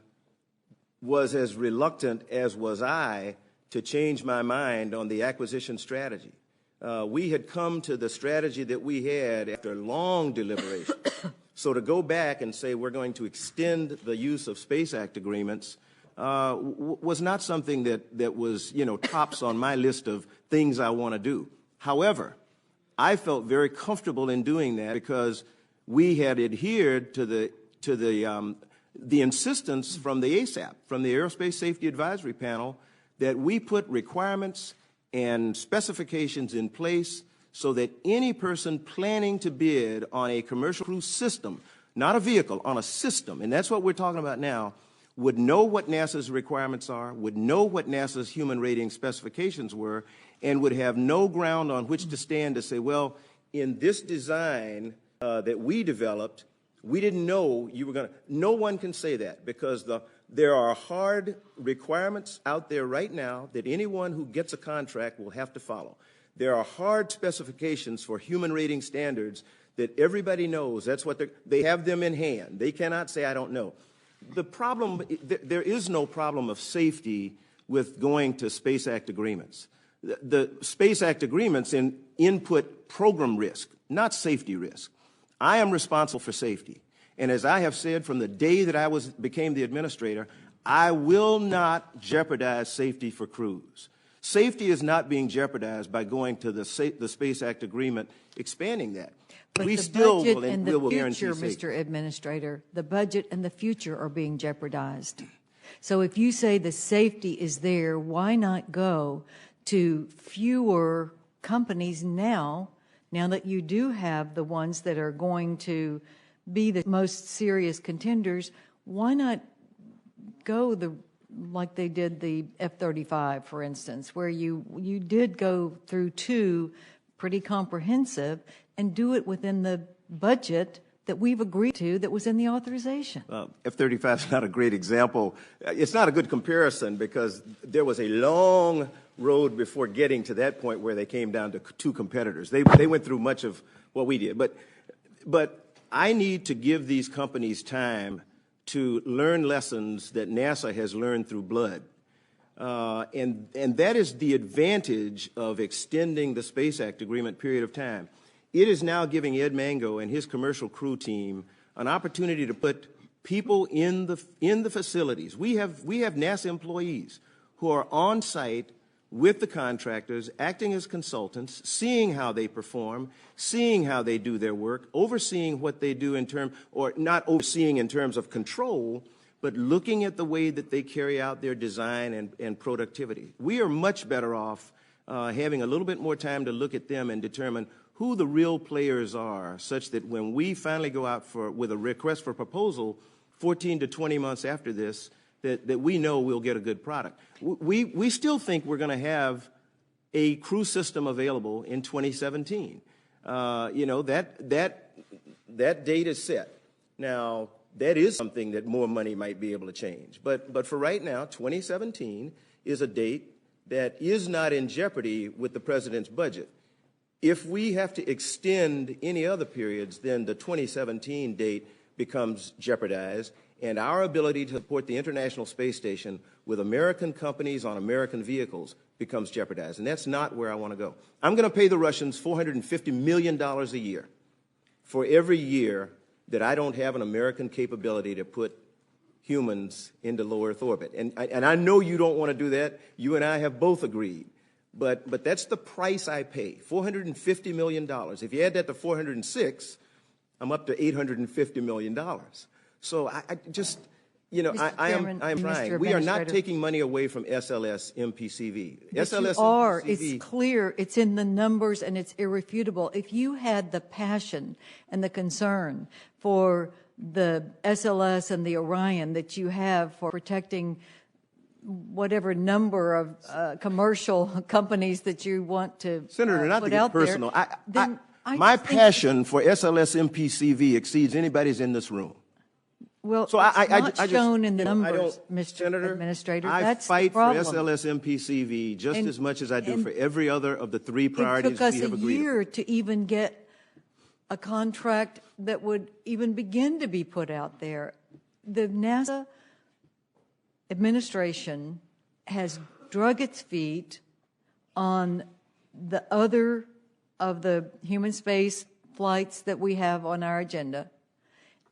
was as reluctant as was I to change my mind on the acquisition strategy. We had come to the strategy that we had after long deliberation. So to go back and say we're going to extend the use of Space Act agreements was not something that was, tops on my list of things I want to do. However, I felt very comfortable in doing that because we had adhered to the insistence from the ASAP, from the Aerospace Safety Advisory Panel, that we put requirements and specifications in place so that any person planning to bid on a commercial crew system, not a vehicle, on a system, and that's what we're talking about now, would know what NASA's requirements are, would know what NASA's human rating specifications were, and would have no ground on which to stand to say, well, in this design that we developed, we didn't know you were going to. No one can say that because there are hard requirements out there right now that anyone who gets a contract will have to follow. There are hard specifications for human rating standards that everybody knows. That's what they have them in hand. They cannot say, I don't know. The problem, there is no problem of safety with going to Space Act agreements. The Space Act agreements input program risk, not safety risk. I am responsible for safety. And as I have said from the day that I became the administrator, I will not jeopardize safety for crews. Safety is not being jeopardized by going to the Space Act agreement, expanding that. But we the still budget will, and will the guarantee future, safety. Mr. Administrator, the budget and the future are being jeopardized. So if you say the safety is there, why not go to fewer companies now that you do have the ones that are going to be the most serious contenders? Why not go like they did the F-35, for instance, where you did go through 2 pretty comprehensive and do it within the budget that we've agreed to that was in the authorization. F-35 is not a great example. It's not a good comparison because there was a long road before getting to that point where they came down to two competitors. They went through much of what we did. But I need to give these companies time to learn lessons that NASA has learned through blood. And that is the advantage of extending the Space Act agreement period of time. It is now giving Ed Mango and his commercial crew team an opportunity to put people in the facilities. We have NASA employees who are on site with the contractors, acting as consultants, seeing how they perform, seeing how they do their work, overseeing what they do in terms, or not overseeing in terms of control, but looking at the way that they carry out their design and productivity. We are much better off having a little bit more time to look at them and determine who the real players are, such that when we finally go out with a request for proposal 14 to 20 months after this, that we know we'll get a good product. We still think we're going to have a crew system available in 2017. You know, that date is set. Now, that is something that more money might be able to change. But for right now, 2017 is a date that is not in jeopardy with the President's budget. If we have to extend any other periods, then the 2017 date becomes jeopardized, and our ability to support the International Space Station with American companies on American vehicles becomes jeopardized. And that's not where I want to go. I'm going to pay the Russians $450 million a year for every year that I don't have an American capability to put humans into low Earth orbit. And I know you don't want to do that. You and I have both agreed. But that's the price I pay, $450 million. If you add that to 406, I'm up to $850 million. So I just, you know, I am trying. We are not taking money away from SLS MPCV. SLS MPCV. It's MPCV. clear, it's in the numbers, and it's irrefutable. If you had the passion and the concern for the SLS and the Orion that you have for protecting whatever number of commercial companies that you want to Senator, not to put get out personal, there, my passion for SLS MPCV exceeds anybody's in this room. Well, so it's not shown in the numbers, Mr. Senator, Administrator. I That's fight the problem. for SLS MPCV just as much as I do for every other of the three priorities we have agreed It took us a year to even get a contract that would even begin to be put out there. The NASA administration has drug its feet on the other of the human space flights that we have on our agenda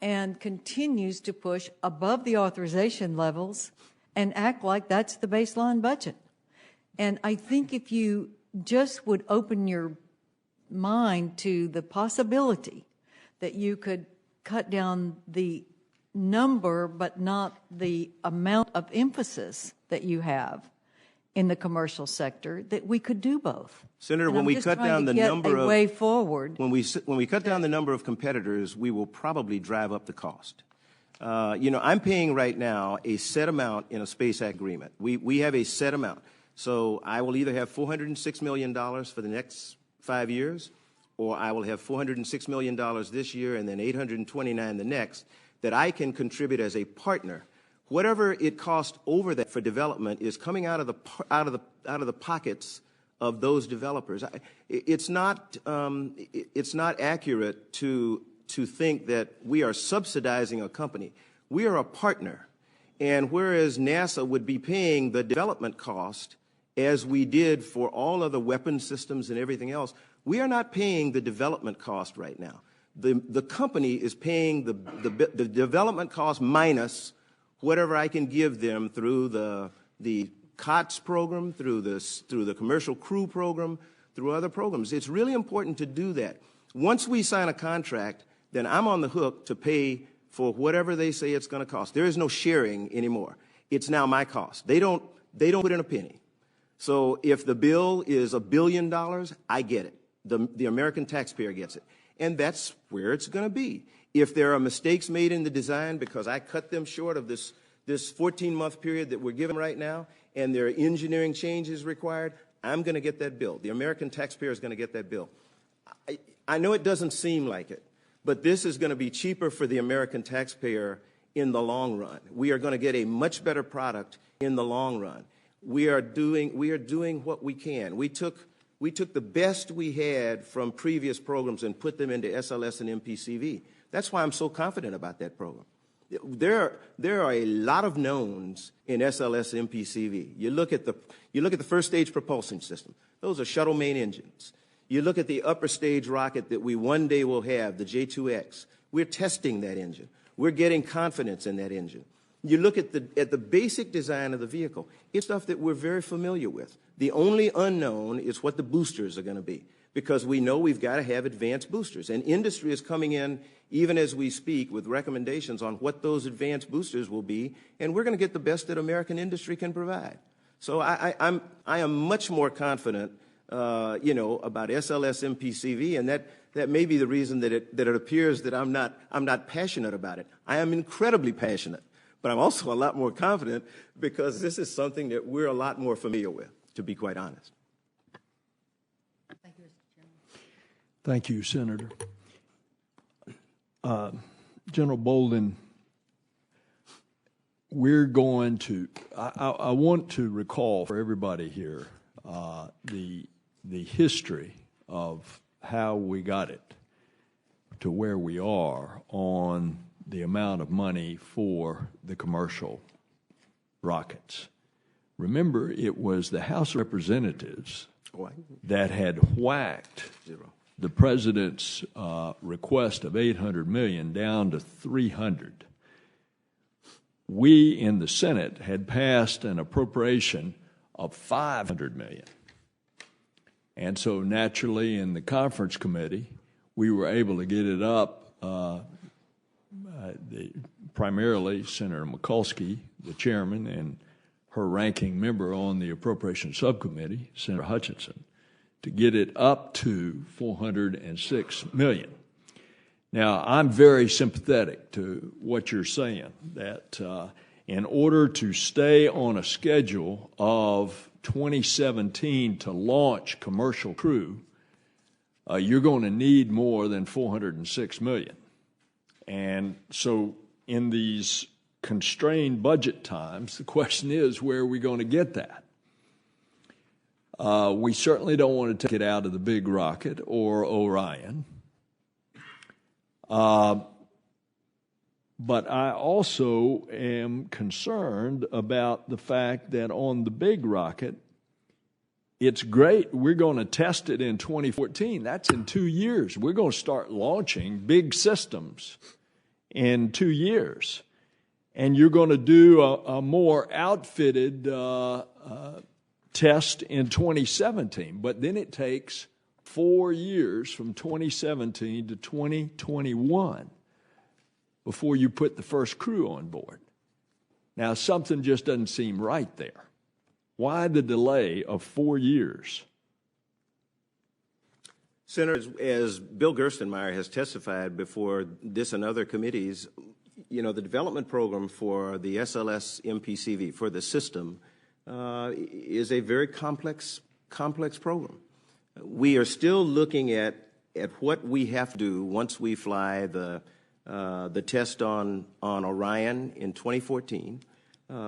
and continues to push above the authorization levels and act like that's the baseline budget. And I think if you just would open your mind to the possibility that you could cut down the number but not the amount of emphasis that you have in the commercial sector, that we could do both. Senator, when we cut down the number of way forward, when we cut down the number of competitors, we will probably drive up the cost. You know, I'm paying right now a set amount in a Space Act agreement. We have a set amount. So I will either have $406 million for the next 5 years, or I will have $406 million this year and then $829 the next that I can contribute as a partner. Whatever it costs over that for development is coming out of the pockets of those developers. It's not accurate to think that we are subsidizing a company. We are a partner, and whereas NASA would be paying the development cost as we did for all other weapon systems and everything else, we are not paying the development cost right now. The company is paying the development cost minus whatever I can give them through the COTS program, through the commercial crew program, through other programs. It's really important to do that. Once we sign a contract, then I'm on the hook to pay for whatever they say it's going to cost. There is no sharing anymore. It's now my cost. They don't put in a penny. So if the bill is $1 billion, I get it. The American taxpayer gets it. And that's where it's going to be. If there are mistakes made in the design because I cut them short of this 14-month period that we're given right now, and there are engineering changes required, I'm going to get that bill. The American taxpayer is going to get that bill. I know it doesn't seem like it, but this is going to be cheaper for the American taxpayer in the long run. We are going to get a much better product in the long run. We are doing what we can. We took the best we had from previous programs and put them into SLS and MPCV. That's why I'm so confident about that program. There are a lot of knowns in SLS and MPCV. You look at the first stage propulsion system. Those are shuttle main engines. You look at the upper stage rocket that we one day will have, the J2X. We're testing that engine. We're getting confidence in that engine. You look at the basic design of the vehicle. It's stuff that we're very familiar with. The only unknown is what the boosters are going to be, because we know we've got to have advanced boosters. And industry is coming in, even as we speak, with recommendations on what those advanced boosters will be, and we're going to get the best that American industry can provide. So I am much more confident, about SLS MPCV, and that may be the reason that it appears that I'm not passionate about it. I am incredibly passionate, but I'm also a lot more confident because this is something that we're a lot more familiar with, to be quite honest. Thank you, Mr. Chairman. Thank you, Senator. General Bolden, we're going to, I want to recall for everybody here the history of how we got it to where we are on the amount of money for the commercial rockets. Remember, it was the House of Representatives that had whacked the president's request of $800 million down to $300. We in the Senate had passed an appropriation of $500 million. And so naturally in the conference committee, we were able to get it up, primarily Senator Mikulski, the chairman, and her ranking member on the appropriations subcommittee, Senator Hutchinson, to get it up to $406 million. Now, I'm very sympathetic to what you're saying, that in order to stay on a schedule of 2017 to launch commercial crew, you're going to need more than $406 million. And so in these constrained budget times, the question is, where are we going to get that? We certainly don't want to take it out of the big rocket or Orion. But I also am concerned about the fact that on the big rocket, it's great. We're going to test it in 2014. That's in 2 years. We're going to start launching big systems in 2 years. And you're going to do a more outfitted test in 2017. But then it takes 4 years from 2017 to 2021 before you put the first crew on board. Now, something just doesn't seem right there. Why the delay of 4 years? Senator, as Bill Gerstenmaier has testified before this and other committees, the development program for the SLS MPCV, for the system, is a very complex program. We are still looking at what we have to do once we fly the test on Orion in 2014.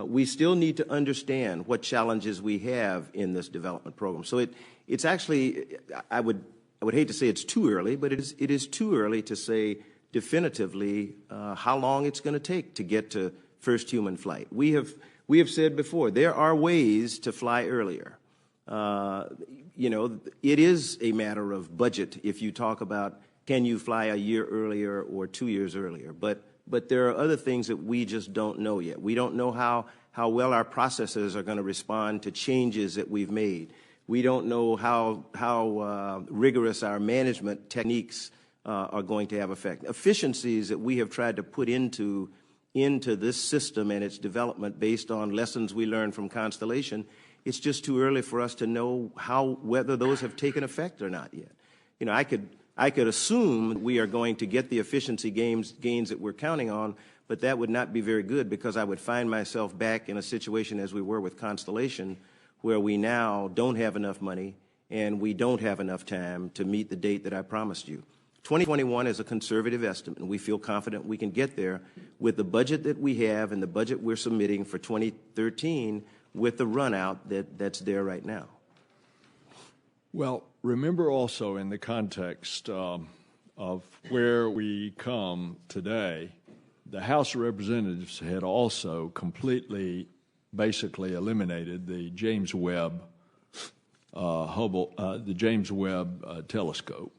We still need to understand what challenges we have in this development program. So it's actually, I would hate to say it's too early, but it is too early to say definitively how long it's going to take to get to first human flight. We have said before, there are ways to fly earlier. It is a matter of budget if you talk about can you fly a year earlier or 2 years earlier. But there are other things that we just don't know yet. We don't know how well our processes are going to respond to changes that we've made. We don't know how rigorous our management techniques are going to have effect. Efficiencies that we have tried to put into this system and its development based on lessons we learned from Constellation, it's just too early for us to know whether those have taken effect or not yet. I could assume we are going to get the efficiency gains that we're counting on, but that would not be very good because I would find myself back in a situation as we were with Constellation, where we now don't have enough money and we don't have enough time to meet the date that I promised you. 2021 is a conservative estimate, and we feel confident we can get there with the budget that we have and the budget we're submitting for 2013 with the run-out that's there right now. Well, remember also in the context of where we come today, the House of Representatives had also completely, basically eliminated the James Webb telescope.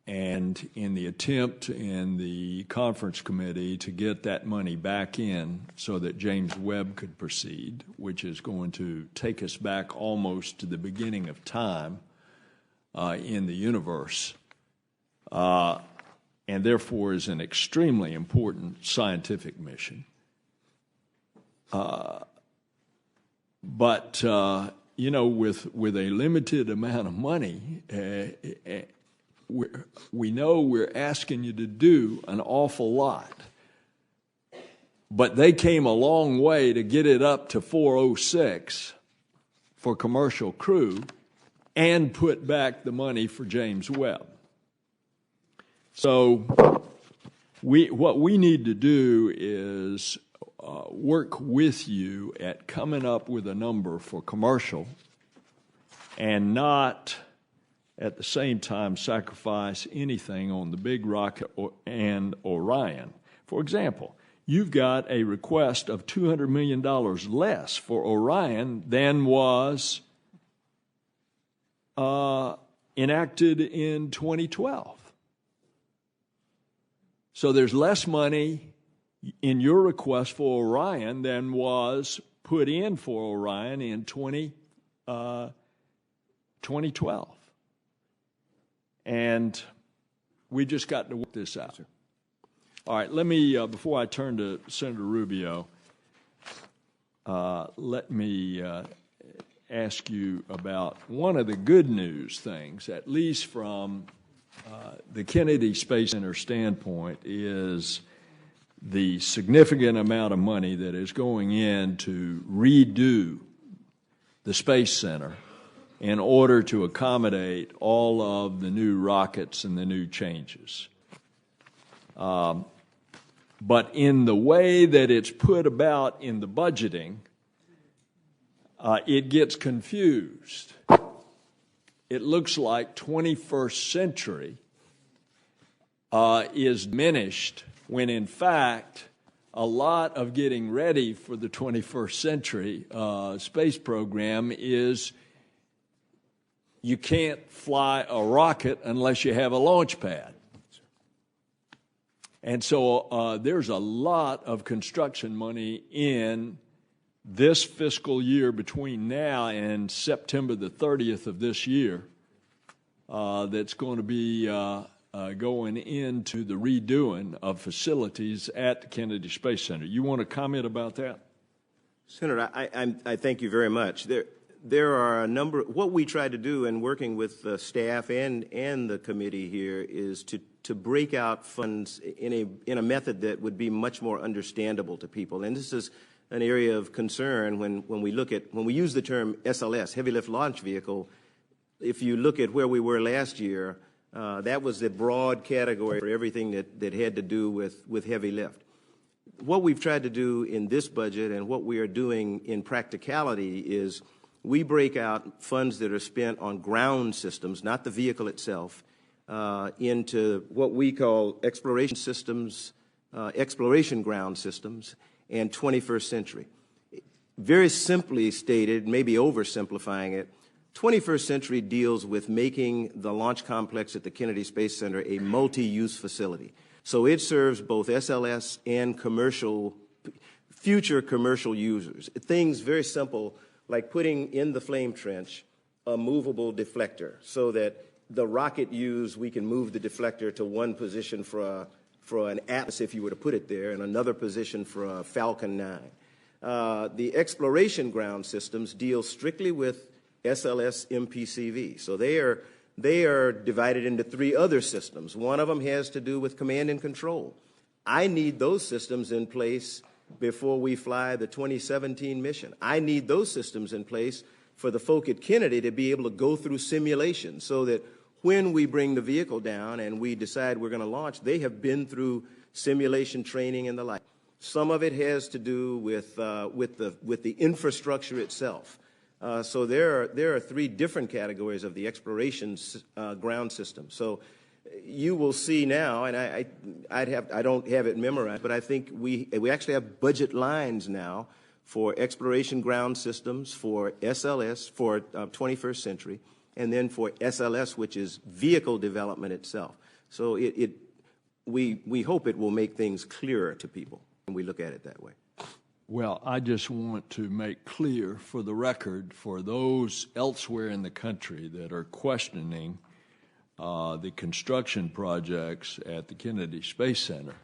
And in the attempt in the conference committee to get that money back in so that James Webb could proceed, which is going to take us back almost to the beginning of time in the universe, and therefore is an extremely important scientific mission. But you know, with a limited amount of money, we know we're asking you to do an awful lot. But they came a long way to get it up to 406 for commercial crew and put back the money for James Webb. So what we need to do is work with you at coming up with a number for commercial and not at the same time sacrifice anything on the big rocket and Orion. For example, you've got a request of $200 million less for Orion than was enacted in 2012. So there's less money in your request for Orion than was put in for Orion in 2012. And we just got to work this out. All right, let me, before I turn to Senator Rubio, let me ask you about one of the good news things, at least from the Kennedy Space Center standpoint, is the significant amount of money that is going in to redo the Space Center in order to accommodate all of the new rockets and the new changes. But in the way that it's put about in the budgeting, it gets confused. It looks like 21st century is diminished when, in fact, a lot of getting ready for the 21st century space program is you can't fly a rocket unless you have a launch pad. And so there's a lot of construction money in this fiscal year between now and September the 30th of this year that's going to be going into the redoing of facilities at the Kennedy Space Center. You want to comment about that? Senator, I thank you very much. There are a number. What we try to do in working with the staff and the committee here is to break out funds in a method that would be much more understandable to people. And this is an area of concern when we use the term SLS, heavy lift launch vehicle. If you look at where we were last year, that was the broad category for everything that had to do with heavy lift. What we've tried to do in this budget and what we are doing in practicality is we break out funds that are spent on ground systems, not the vehicle itself, into what we call exploration systems, exploration ground systems, and 21st century. Very simply stated, maybe oversimplifying it, 21st century deals with making the launch complex at the Kennedy Space Center a multi-use facility. So it serves both SLS and future commercial users. Things very simple, like putting in the flame trench a movable deflector so that the rocket we can move the deflector to one position for an Atlas if you were to put it there and another position for a Falcon 9. The exploration ground systems deal strictly with SLS MPCV. So they are divided into three other systems. One of them has to do with command and control. I need those systems in place before we fly the 2017 mission. I need those systems in place for the folk at Kennedy to be able to go through simulation so that when we bring the vehicle down and we decide we're going to launch, they have been through simulation training and the like. Some of it has to do with the infrastructure itself. So there are three different categories of the exploration ground system. So you will see now, and I don't have it memorized, but I think we actually have budget lines now for exploration ground systems, for SLS, for 21st century, and then for SLS, which is vehicle development itself. So we hope it will make things clearer to people when we look at it that way. Well, I just want to make clear for the record, for those elsewhere in the country that are questioning the construction projects at the Kennedy Space Center,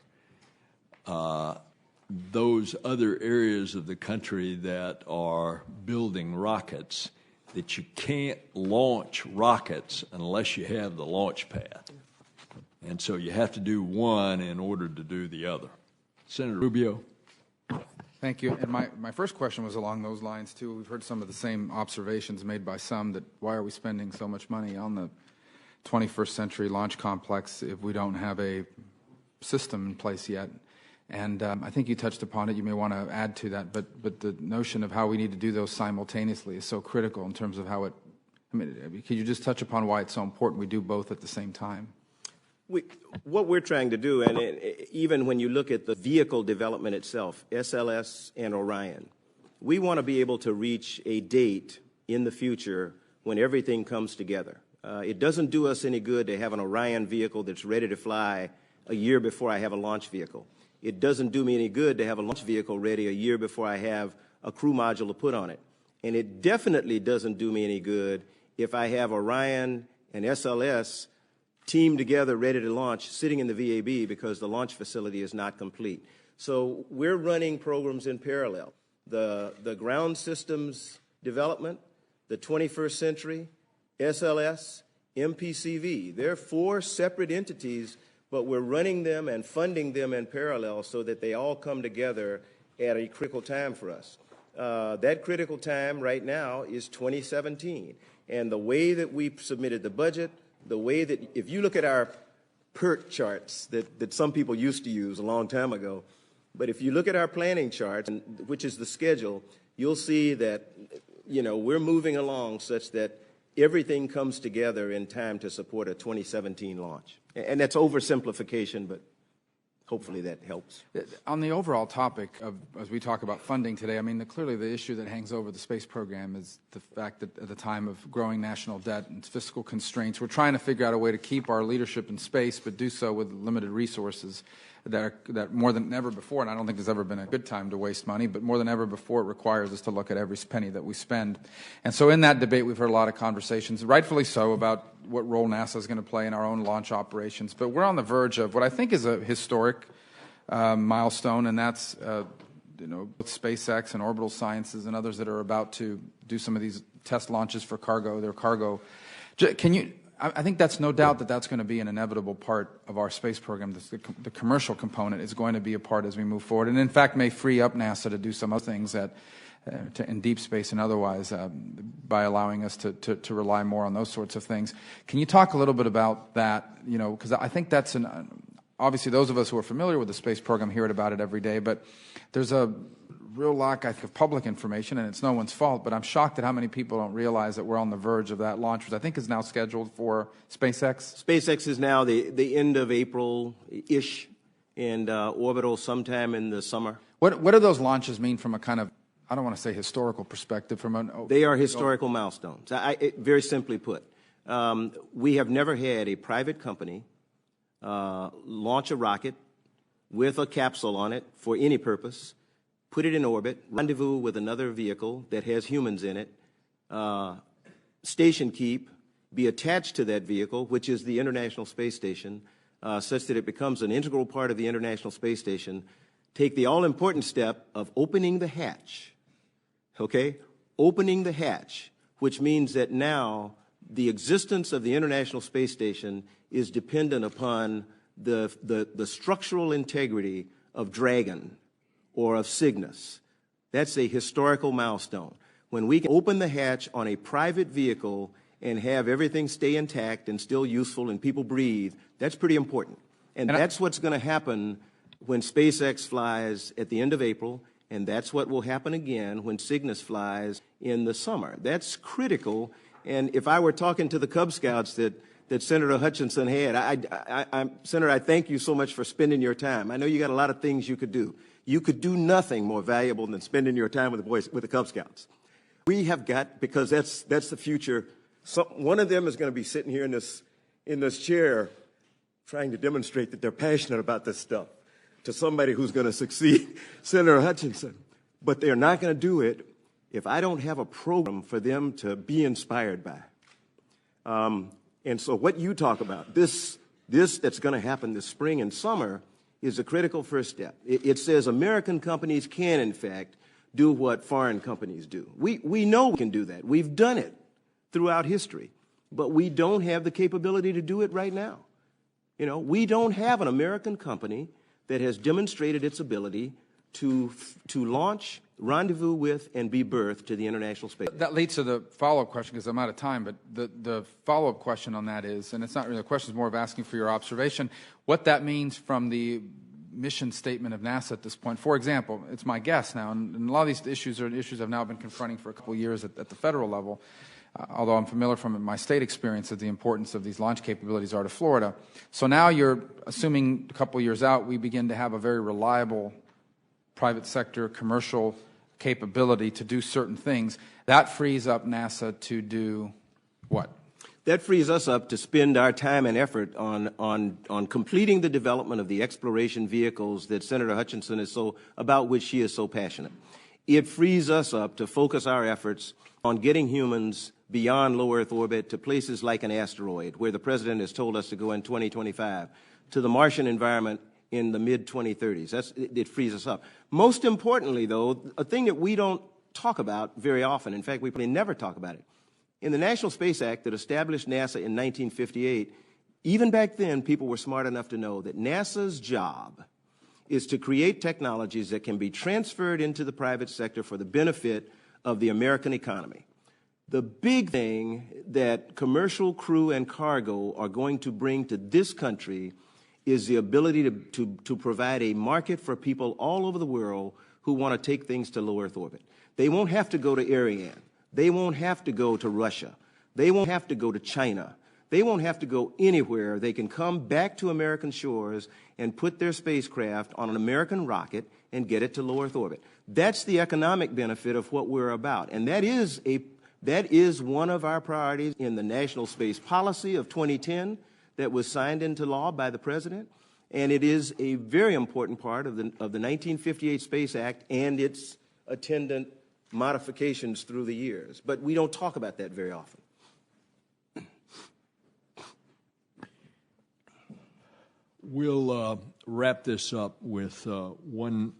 those other areas of the country that are building rockets, that you can't launch rockets unless you have the launch pad. And so you have to do one in order to do the other. Senator Rubio. Thank you. And my first question was along those lines, too. We've heard some of the same observations made by some that why are we spending so much money on the 21st century launch complex if we don't have a system in place yet? And I think you touched upon it. You may want to add to that. But the notion of how we need to do those simultaneously is so critical in terms of how it, I mean, could you just touch upon why it's so important we do both at the same time? What we're trying to do, and even when you look at the vehicle development itself, SLS and Orion, we want to be able to reach a date in the future when everything comes together. It doesn't do us any good to have an Orion vehicle that's ready to fly a year before I have a launch vehicle. It doesn't do me any good to have a launch vehicle ready a year before I have a crew module to put on it. And it definitely doesn't do me any good if I have Orion and SLS teamed together, ready to launch, sitting in the VAB because the launch facility is not complete. So we're running programs in parallel. The ground systems development, the 21st century, SLS, MPCV. They're four separate entities, but we're running them and funding them in parallel so that they all come together at a critical time for us. That critical time right now is 2017. And the way that we submitted the budget, the way that, if you look at our PERT charts that some people used to use a long time ago, but if you look at our planning charts, which is the schedule, you'll see that, you know, we're moving along such that everything comes together in time to support a 2017 launch. And that's oversimplification, but hopefully that helps. On the overall topic of, as we talk about funding today, I mean, clearly the issue that hangs over the space program is the fact that at the time of growing national debt and fiscal constraints, we're trying to figure out a way to keep our leadership in space, but do so with limited resources that more than ever before, and I don't think there's ever been a good time to waste money, but more than ever before it requires us to look at every penny that we spend. And so in that debate, we've heard a lot of conversations, rightfully so, about what role NASA is going to play in our own launch operations. But we're on the verge of what I think is a historic milestone, and that's you know, both SpaceX and Orbital Sciences and others that are about to do some of these test launches for cargo, their cargo. Can you? I think that's no doubt that that's going to be an inevitable part of our space program. The commercial component is going to be a part as we move forward, and in fact may free up NASA to do some other things that, in deep space and otherwise, by allowing us to rely more on those sorts of things. Can you talk a little bit about that? You know, because I think that's obviously those of us who are familiar with the space program hear about it every day, but there's a real lack, I think, of public information, and it's no one's fault, but I'm shocked at how many people don't realize that we're on the verge of that launch, which I think is now scheduled for SpaceX. SpaceX is now the end of April-ish, and Orbital sometime in the summer. What do those launches mean from a kind of, I don't want to say historical perspective, from an... They are historical milestones. Very simply put, we have never had a private company launch a rocket with a capsule on it for any purpose, put it in orbit, rendezvous with another vehicle that has humans in it, station keep, be attached to that vehicle, which is the International Space Station, such that it becomes an integral part of the International Space Station, take the all-important step of opening the hatch, okay? Opening the hatch, which means that now the existence of the International Space Station is dependent upon the structural integrity of Dragon or of Cygnus. That's a historical milestone. When we can open the hatch on a private vehicle and have everything stay intact and still useful and people breathe, that's pretty important. And that's what's going to happen when SpaceX flies at the end of April, and that's what will happen again when Cygnus flies in the summer. That's critical. And if I were talking to the Cub Scouts that Senator Hutchinson had, Senator, I thank you so much for spending your time. I know you got a lot of things you could do. You could do nothing more valuable than spending your time with the boys, with the Cub Scouts. We have got, because that's the future. One of them is going to be sitting here in this chair trying to demonstrate that they're passionate about this stuff to somebody who's going to succeed Senator Hutchinson. But they're not going to do it if I don't have a program for them to be inspired by. And so what you talk about, this that's going to happen this spring and summer, is a critical first step. It says American companies can, in fact, do what foreign companies do. We know we can do that. We've done it throughout history, but we don't have the capability to do it right now. You know, we don't have an American company that has demonstrated its ability to launch, rendezvous with, and be birthed to the international space. That leads to the follow-up question, because I'm out of time, but the follow-up question on that is, and it's not really a question, it's more of asking for your observation, what that means from the mission statement of NASA at this point. For example, it's my guess now, and a lot of these issues are issues I've now been confronting for a couple of years at the federal level, although I'm familiar from my state experience of the importance of these launch capabilities are to Florida. So now you're assuming a couple of years out, we begin to have a very reliable private sector commercial capability to do certain things. That frees up NASA to do what? That frees us up to spend our time and effort on completing the development of the exploration vehicles that Senator Hutchinson is about which she is so passionate. It frees us up to focus our efforts on getting humans beyond low Earth orbit to places like an asteroid, where the President has told us to go in 2025, to the Martian environment in the mid-2030s. It frees us up. Most importantly, though, a thing that we don't talk about very often, in fact, we probably never talk about it, in the National Space Act that established NASA in 1958, even back then, people were smart enough to know that NASA's job is to create technologies that can be transferred into the private sector for the benefit of the American economy. The big thing that commercial crew and cargo are going to bring to this country is the ability to provide a market for people all over the world who want to take things to low Earth orbit. They won't have to go to Ariane. They won't have to go to Russia. They won't have to go to China. They won't have to go anywhere. They can come back to American shores and put their spacecraft on an American rocket and get it to low Earth orbit. That's the economic benefit of what we're about. And that is one of our priorities in the National Space Policy of 2010 that was signed into law by the President. And it is a very important part of the 1958 Space Act and its attendant modifications through the years. But we don't talk about that very often. We'll wrap this up with one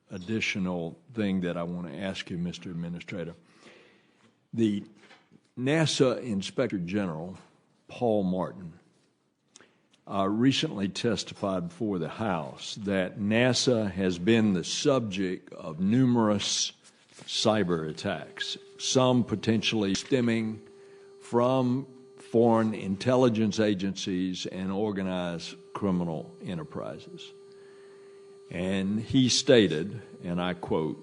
additional thing that I want to ask you, Mr. Administrator. The NASA Inspector General, Paul Martin, recently testified before the House that NASA has been the subject of numerous cyber attacks, some potentially stemming from foreign intelligence agencies and organized criminal enterprises. And he stated, and I quote,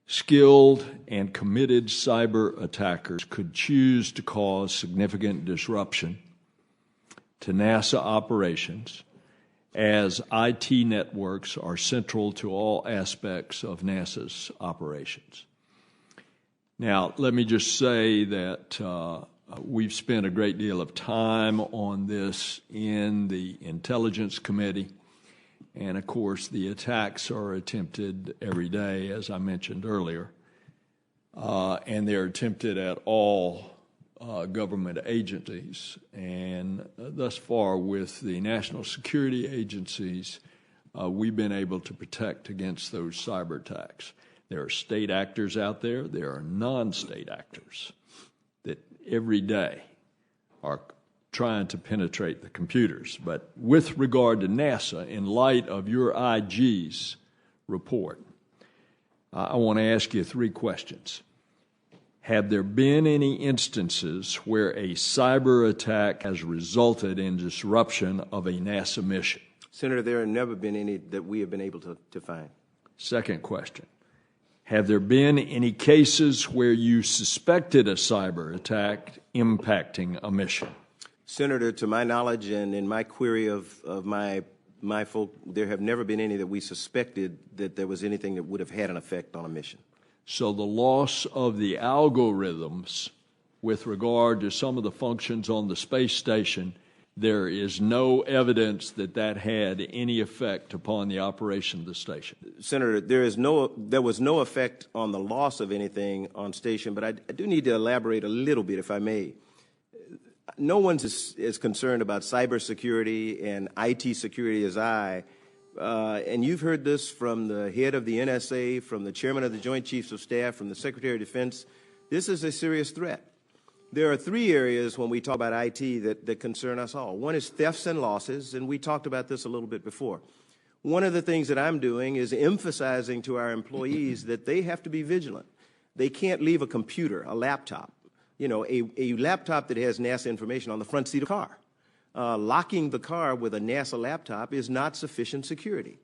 "Skilled and committed cyber attackers could choose to cause significant disruption to NASA operations, as IT networks are central to all aspects of NASA's operations." Now, let me just say that we've spent a great deal of time on this in the Intelligence Committee, and of course the attacks are attempted every day, as I mentioned earlier, and they're attempted at all government agencies. And thus far with the national security agencies, we've been able to protect against those cyber attacks. There are state actors out there. There are non-state actors that every day are trying to penetrate the computers. But with regard to NASA, in light of your IG's report, I want to ask you three questions. have there been any instances where a cyber attack has resulted in disruption of a NASA mission? Senator, there have never been any that we have been able to find. Second question. Have there been any cases where you suspected a cyber attack impacting a mission? Senator, to my knowledge and in my query of my folk, there have never been any that we suspected that there was anything that would have had an effect on a mission. So the loss of the algorithms with regard to some of the functions on the space station, there is no evidence that that had any effect upon the operation of the station. Senator, there was no effect on the loss of anything on station, but I do need to elaborate a little bit, if I may. No one's as concerned about cybersecurity and IT security as I. And you've heard this from the head of the NSA, from the chairman of the Joint Chiefs of Staff, from the Secretary of Defense. This is a serious threat. There are three areas when we talk about IT that concern us all. One is thefts and losses, and we talked about this a little bit before. One of the things that I'm doing is emphasizing to our employees that they have to be vigilant. They can't leave a computer, a laptop, a laptop that has NASA information on the front seat of a car. Locking the car with a NASA laptop is not sufficient security.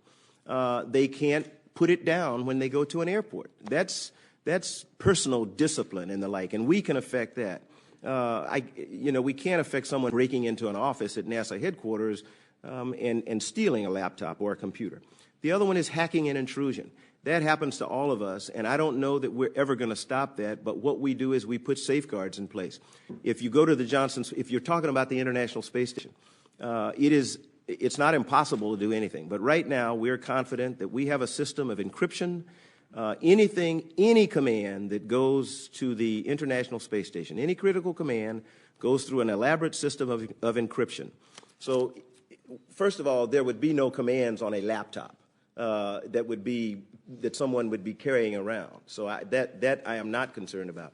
They can't put it down when they go to an airport. That's personal discipline and the like, and we can affect that. We can't affect someone breaking into an office at NASA headquarters and stealing a laptop or a computer. The other one is hacking and intrusion. That happens to all of us, and I don't know that we're ever going to stop that, but what we do is we put safeguards in place. If you go to the if you're talking about the International Space Station, it's not impossible to do anything, but right now we're confident that we have a system of encryption. Any command that goes to the International Space Station, any critical command goes through an elaborate system of encryption. So, first of all, there would be no commands on a laptop that someone would be carrying around. So that I am not concerned about.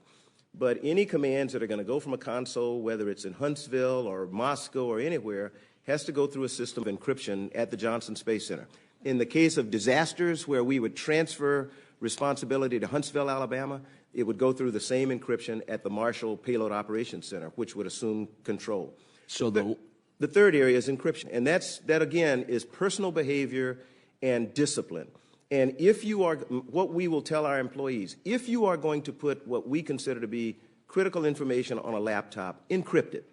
But any commands that are going to go from a console, whether it's in Huntsville or Moscow or anywhere, has to go through a system of encryption at the Johnson Space Center. In the case of disasters where we would transfer responsibility to Huntsville, Alabama, it would go through the same encryption at the Marshall Payload Operations Center, which would assume control. So the third area is encryption, and that again is personal behavior and discipline. And what we will tell our employees, if you are going to put what we consider to be critical information on a laptop, encrypt it.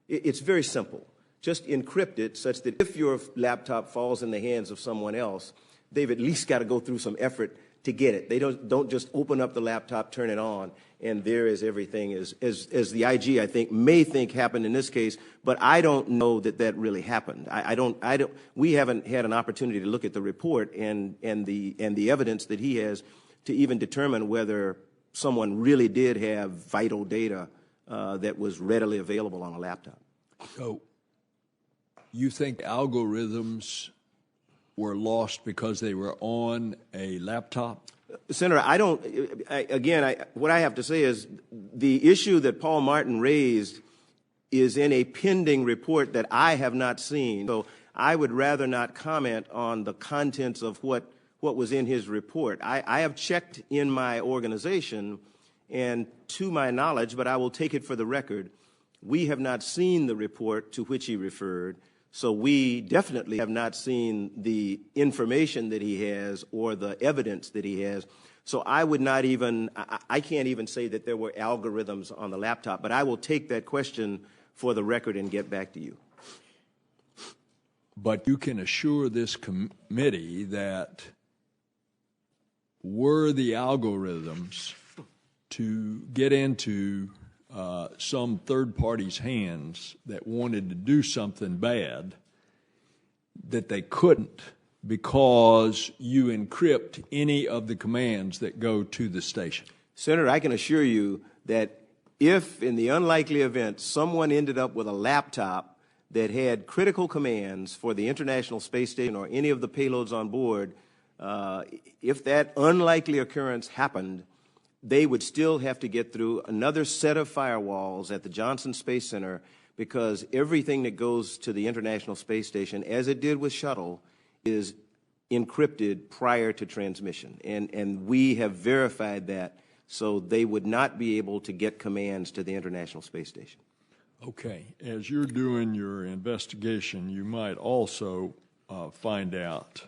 It's very simple. Just encrypt it such that if your laptop falls in the hands of someone else, they've at least got to go through some effort to get it. They don't just open up the laptop, turn it on, and there is everything as the IG, I think, may think happened in this case, but I don't know that really happened. We haven't had an opportunity to look at the report and the evidence that he has to even determine whether someone really did have vital data that was readily available on a laptop. So you think algorithms were lost because they were on a laptop? Senator, what I have to say is the issue that Paul Martin raised is in a pending report that I have not seen. So I would rather not comment on the contents of what was in his report. I have checked in my organization, and to my knowledge, but I will take it for the record, we have not seen the report to which he referred. So we definitely have not seen the information that he has or the evidence that he has. So I can't even say that there were algorithms on the laptop, but I will take that question for the record and get back to you. But you can assure this committee that were the algorithms to get into some third party's hands that wanted to do something bad, that they couldn't because you encrypt any of the commands that go to the station. Senator, I can assure you that if, in the unlikely event, someone ended up with a laptop that had critical commands for the International Space Station or any of the payloads on board, if that unlikely occurrence happened, they would still have to get through another set of firewalls at the Johnson Space Center because everything that goes to the International Space Station, as it did with Shuttle, is encrypted prior to transmission. And we have verified that So they would not be able to get commands to the International Space Station. Okay. As you're doing your investigation, you might also find out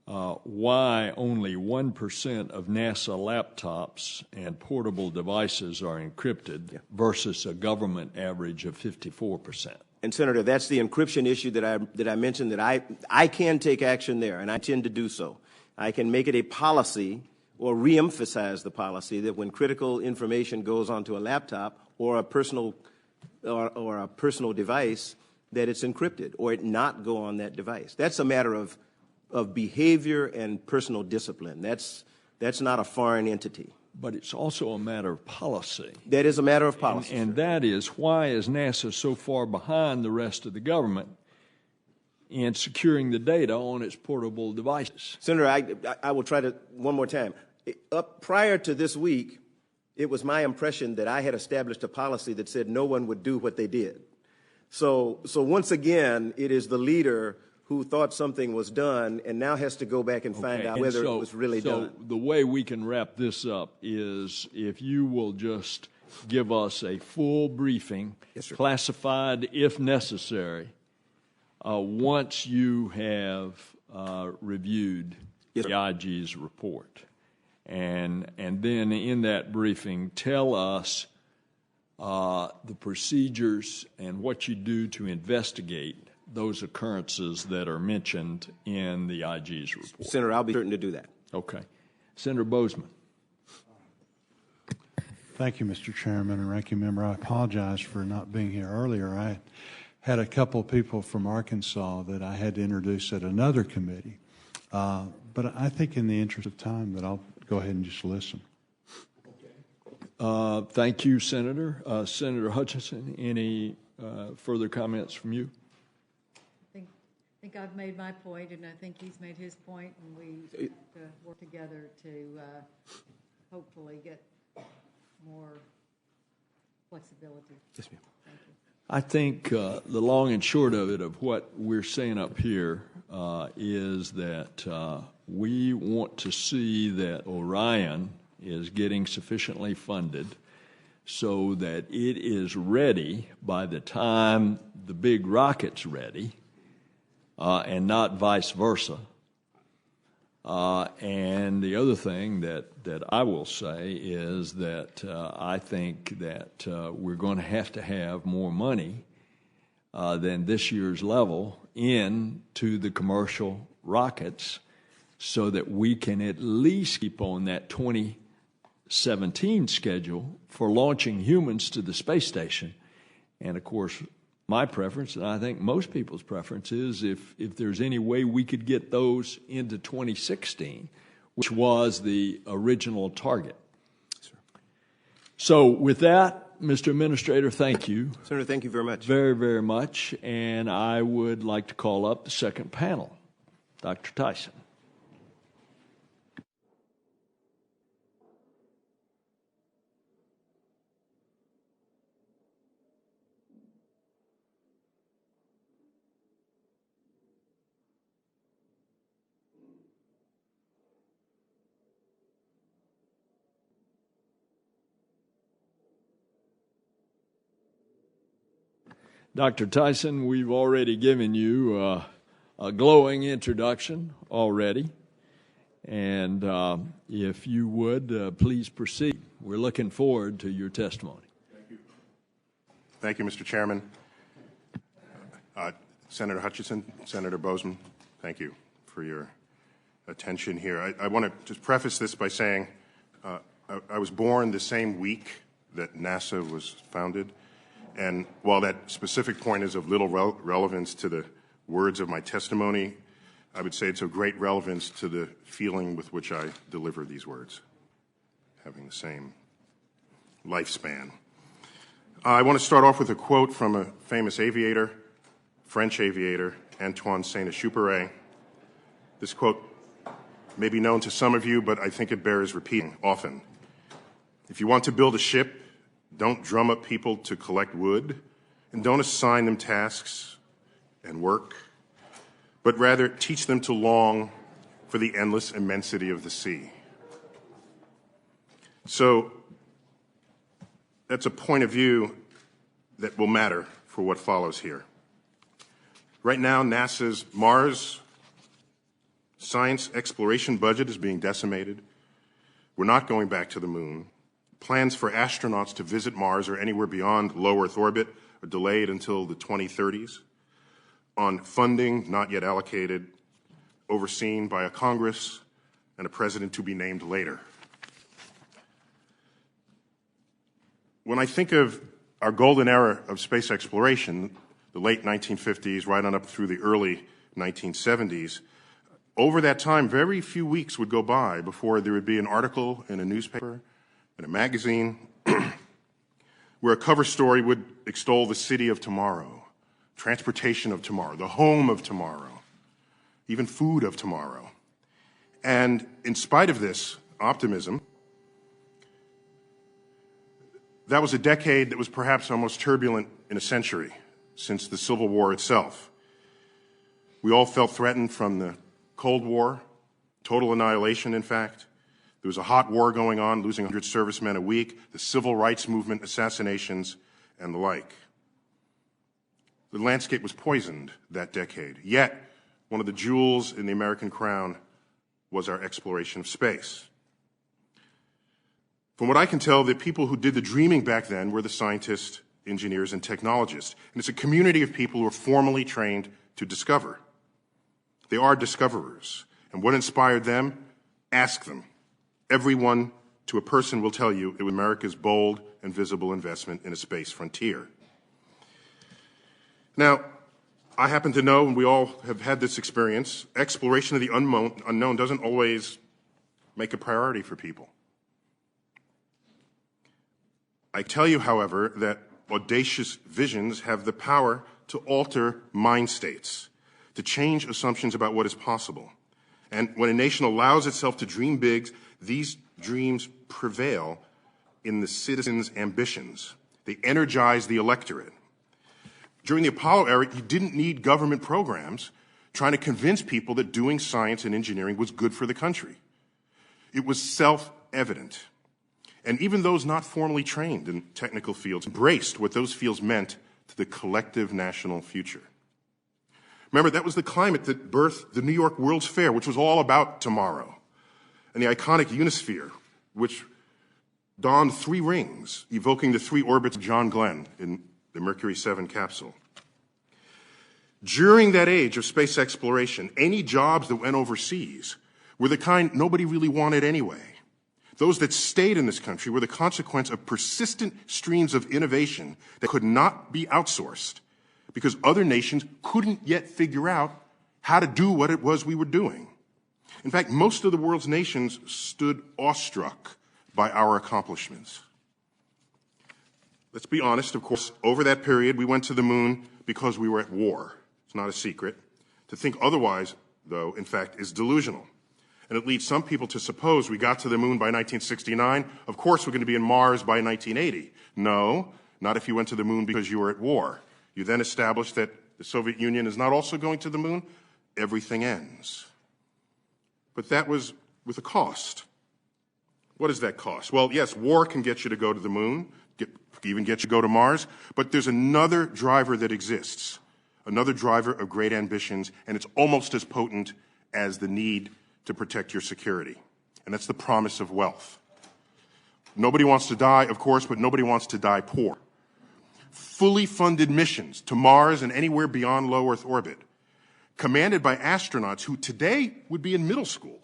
why only 1% of NASA laptops and portable devices are encrypted versus a government average of 54%. And Senator, that's the encryption issue that I mentioned, that I can take action there, and I intend to do so. I can make it a policy or reemphasize the policy that when critical information goes onto a laptop or a personal device, that it's encrypted or it not go on that device. That's a matter of behavior and personal discipline. That's not a foreign entity. But it's also a matter of policy. That is a matter of policy. And that is, why is NASA so far behind the rest of the government in securing the data on its portable devices? Senator, I will try to one more time. Prior to this week, it was my impression that I had established a policy that said no one would do what they did. So once again, it is the leader who thought something was done and now has to go back and find out whether it was really done. So the way we can wrap this up is if you will just give us a full briefing, classified if necessary, once you have reviewed the IG's report. And then in that briefing, tell us the procedures and what you do to investigate those occurrences that are mentioned in the IG's report. Senator, I'll be certain to do that. Okay. Senator Bozeman. Thank you, Mr. Chairman and Ranking Member. I apologize for not being here earlier. I had a couple of people from Arkansas that I had to introduce at another committee. But I think in the interest of time that I'll go ahead and just listen. Thank you, Senator. Senator Hutchinson, any further comments from you? I think I've made my point, and I think he's made his point, and we have to work together to hopefully get more flexibility. Yes, ma'am. Thank you. I think the long and short of it, of what we're saying up here, is that we want to see that Orion is getting sufficiently funded so that it is ready by the time the big rocket's ready, and not vice versa. And the other thing that I will say is that I think that we're going to have more money than this year's level into the commercial rockets so that we can at least keep on that 2017 schedule for launching humans to the space station. And, of course, my preference, and I think most people's preference, is if there's any way we could get those into 2016, which was the original target. Sure. So with that, Mr. Administrator, thank you. Senator, thank you very much. Very, very much. And I would like to call up the second panel. Dr. Tyson. Dr. Tyson, we've already given you a glowing introduction already, and if you would, please proceed. We're looking forward to your testimony. Thank you. Thank you, Mr. Chairman. Senator Hutchinson, Senator Bozeman, thank you for your attention here. I want to just preface this by saying I was born the same week that NASA was founded. And while that specific point is of little relevance to the words of my testimony, I would say it's of great relevance to the feeling with which I deliver these words, having the same lifespan. I want to start off with a quote from a famous aviator, French aviator, Antoine Saint-Exupéry. This quote may be known to some of you, but I think it bears repeating often. If you want to build a ship, don't drum up people to collect wood, and don't assign them tasks and work, but rather teach them to long for the endless immensity of the sea. So that's a point of view that will matter for what follows here. Right now, NASA's Mars science exploration budget is being decimated. We're not going back to the moon. Plans for astronauts to visit Mars or anywhere beyond low Earth orbit are delayed until the 2030s. On funding not yet allocated, overseen by a Congress and a president to be named later. When I think of our golden era of space exploration, the late 1950s, right on up through the early 1970s, over that time, very few weeks would go by before there would be an article in a newspaper, in a magazine, where a cover story would extol the city of tomorrow, transportation of tomorrow, the home of tomorrow, even food of tomorrow. And in spite of this optimism, that was a decade that was perhaps our most turbulent in a century since the Civil War itself. We all felt threatened from the Cold War, total annihilation, in fact. There was a hot war going on, losing 100 servicemen a week, the civil rights movement, assassinations, and the like. The landscape was poisoned that decade. Yet, one of the jewels in the American crown was our exploration of space. From what I can tell, the people who did the dreaming back then were the scientists, engineers, and technologists. And it's a community of people who are formally trained to discover. They are discoverers. And what inspired them? Ask them. Everyone to a person will tell you it was America's bold and visible investment in a space frontier. Now, I happen to know, and we all have had this experience, exploration of the unknown doesn't always make a priority for people. I tell you, however, that audacious visions have the power to alter mind states, to change assumptions about what is possible. And when a nation allows itself to dream big, these dreams prevail in the citizens' ambitions. They energize the electorate. During the Apollo era, you didn't need government programs trying to convince people that doing science and engineering was good for the country. It was self-evident. And even those not formally trained in technical fields embraced what those fields meant to the collective national future. Remember, that was the climate that birthed the New York World's Fair, which was all about tomorrow, and the iconic Unisphere, which donned 3 rings, evoking the 3 orbits of John Glenn in the Mercury 7 capsule. During that age of space exploration, any jobs that went overseas were the kind nobody really wanted anyway. Those that stayed in this country were the consequence of persistent streams of innovation that could not be outsourced because other nations couldn't yet figure out how to do what it was we were doing. In fact, most of the world's nations stood awestruck by our accomplishments. Let's be honest, of course, over that period, we went to the moon because we were at war. It's not a secret. To think otherwise, though, in fact, is delusional. And it leads some people to suppose we got to the moon by 1969. Of course, we're going to be in Mars by 1980. No, not if you went to the moon because you were at war. You then established that the Soviet Union is not also going to the moon. Everything ends. But that was with a cost. What is that cost? Well, yes, war can get you to go to the moon, even get you to go to Mars, but there's another driver that exists, another driver of great ambitions, and it's almost as potent as the need to protect your security, and that's the promise of wealth. Nobody wants to die, of course, but nobody wants to die poor. Fully funded missions to Mars and anywhere beyond low Earth orbit, commanded by astronauts who today would be in middle school,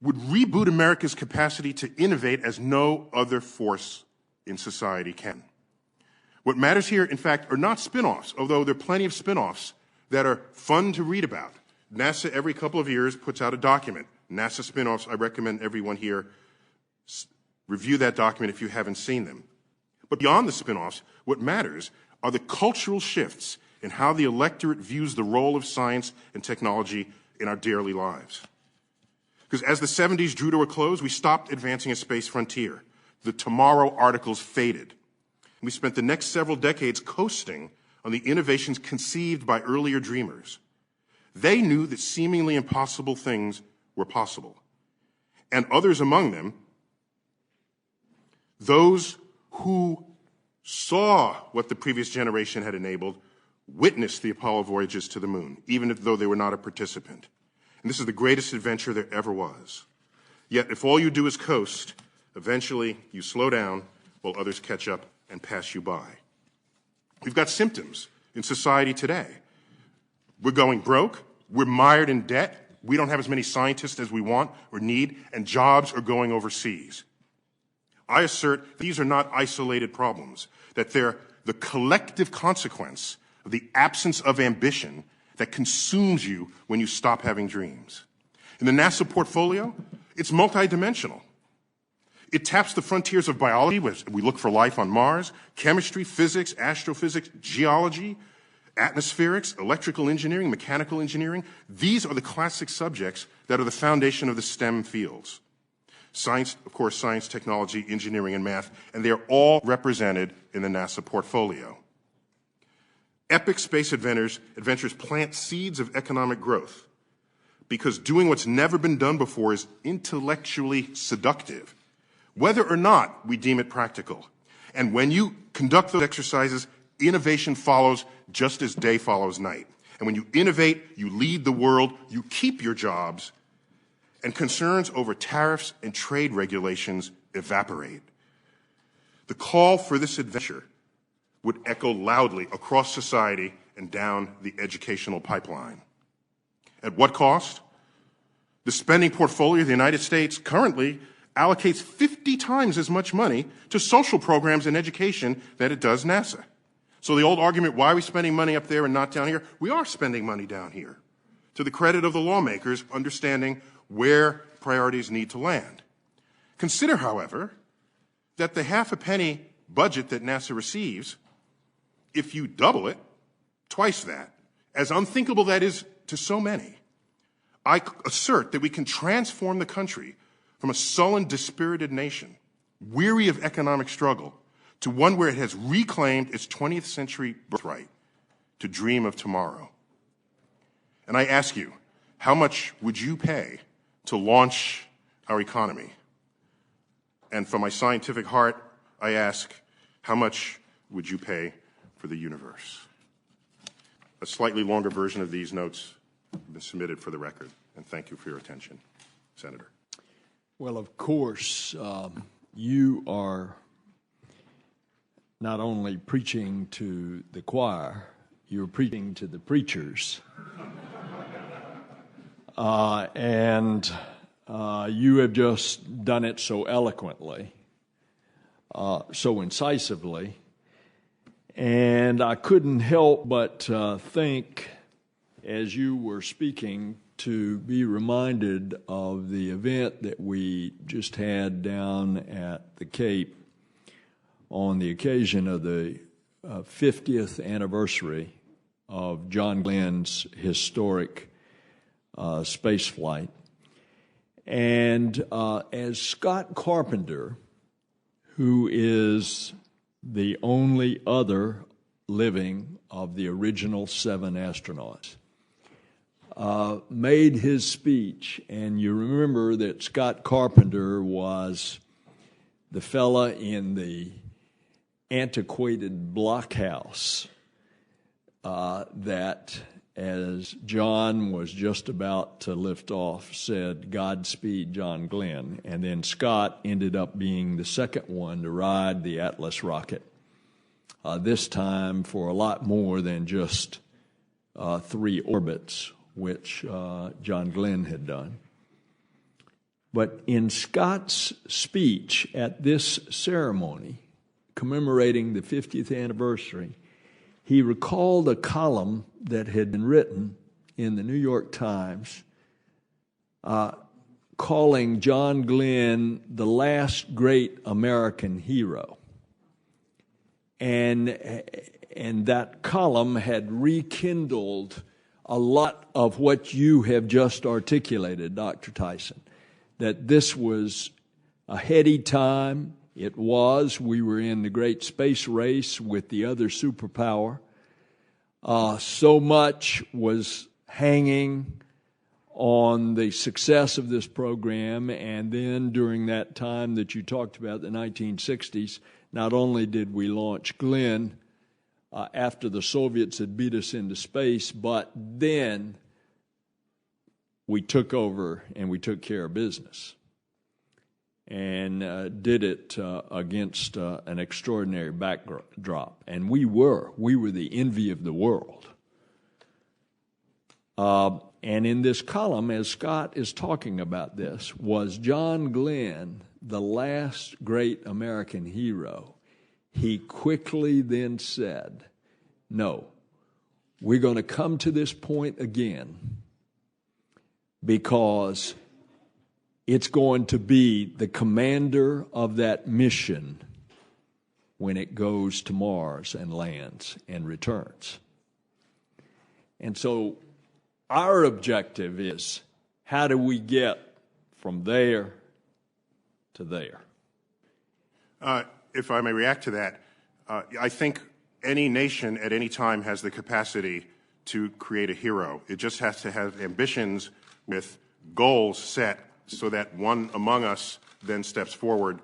would reboot America's capacity to innovate as no other force in society can. What matters here, in fact, are not spin-offs, although there are plenty of spin-offs that are fun to read about. NASA, every couple of years, puts out a document. NASA spin-offs, I recommend everyone here review that document if you haven't seen them. But beyond the spin-offs, what matters are the cultural shifts in how the electorate views the role of science and technology in our daily lives. Because as the 70s drew to a close, we stopped advancing a space frontier. The tomorrow articles faded. We spent the next several decades coasting on the innovations conceived by earlier dreamers. They knew that seemingly impossible things were possible. And others among them, Those who saw what the previous generation had enabled witnessed the Apollo voyages to the moon, even though they were not a participant. And this is the greatest adventure there ever was. Yet, if all you do is coast, eventually you slow down while others catch up and pass you by. We've got symptoms in society today. We're going broke. We're mired in debt. We don't have as many scientists as we want or need, and jobs are going overseas. I assert these are not isolated problems, that they're the collective consequence of the absence of ambition that consumes you when you stop having dreams. In the NASA portfolio, it's multidimensional. It taps the frontiers of biology, as we look for life on Mars, chemistry, physics, astrophysics, geology, atmospherics, electrical engineering, mechanical engineering. These are the classic subjects that are the foundation of the STEM fields. Science, of course, science, technology, engineering, and math, and they're all represented in the NASA portfolio. Epic space adventures plant seeds of economic growth because doing what's never been done before is intellectually seductive, whether or not we deem it practical. And when you conduct those exercises, innovation follows just as day follows night. And when you innovate, you lead the world, you keep your jobs, and concerns over tariffs and trade regulations evaporate. The call for this adventure would echo loudly across society and down the educational pipeline. At what cost? The spending portfolio of the United States currently allocates 50 times as much money to social programs and education than it does NASA. So the old argument, why are we spending money up there and not down here? We are spending money down here, to the credit of the lawmakers understanding where priorities need to land. Consider, however, that the half a penny budget that NASA receives, if you double it, twice that, as unthinkable that is to so many, I assert that we can transform the country from a sullen, dispirited nation, weary of economic struggle, to one where it has reclaimed its 20th century birthright to dream of tomorrow. And I ask you, how much would you pay to launch our economy? And from my scientific heart, I ask, how much would you pay for the universe? A slightly longer version of these notes have been submitted for the record, and thank you for your attention, Senator. Well, of course, you are not only preaching to the choir, you're preaching to the preachers. And you have just done it so eloquently, so incisively. And I couldn't help but think, as you were speaking, to be reminded of the event that we just had down at the Cape on the occasion of the 50th anniversary of John Glenn's historic space flight. And as Scott Carpenter, who is the only other living of the original 7 astronauts, made his speech, and you remember that Scott Carpenter was the fella in the antiquated blockhouse that, as John was just about to lift off, said, "Godspeed, John Glenn." And then Scott ended up being the second one to ride the Atlas rocket, this time for a lot more than just 3 orbits, which John Glenn had done. But in Scott's speech at this ceremony, commemorating the 50th anniversary, he recalled a column that had been written in the New York Times calling John Glenn the last great American hero. And that column had rekindled a lot of what you have just articulated, Dr. Tyson, that this was a heady time. It was. We were in the great space race with the other superpower. So much was hanging on the success of this program, and then during that time that you talked about, the 1960s, not only did we launch Glenn after the Soviets had beat us into space, but then we took over and we took care of business and did it against an extraordinary backdrop. And we were the envy of the world. And in this column, as Scott is talking about this, was John Glenn the last great American hero? He quickly then said, no, we're going to come to this point again because it's going to be the commander of that mission when it goes to Mars and lands and returns. And so our objective is, how do we get from there to there? If I may react to that, I think any nation at any time has the capacity to create a hero. It just has to have ambitions with goals set so that one among us then steps forward,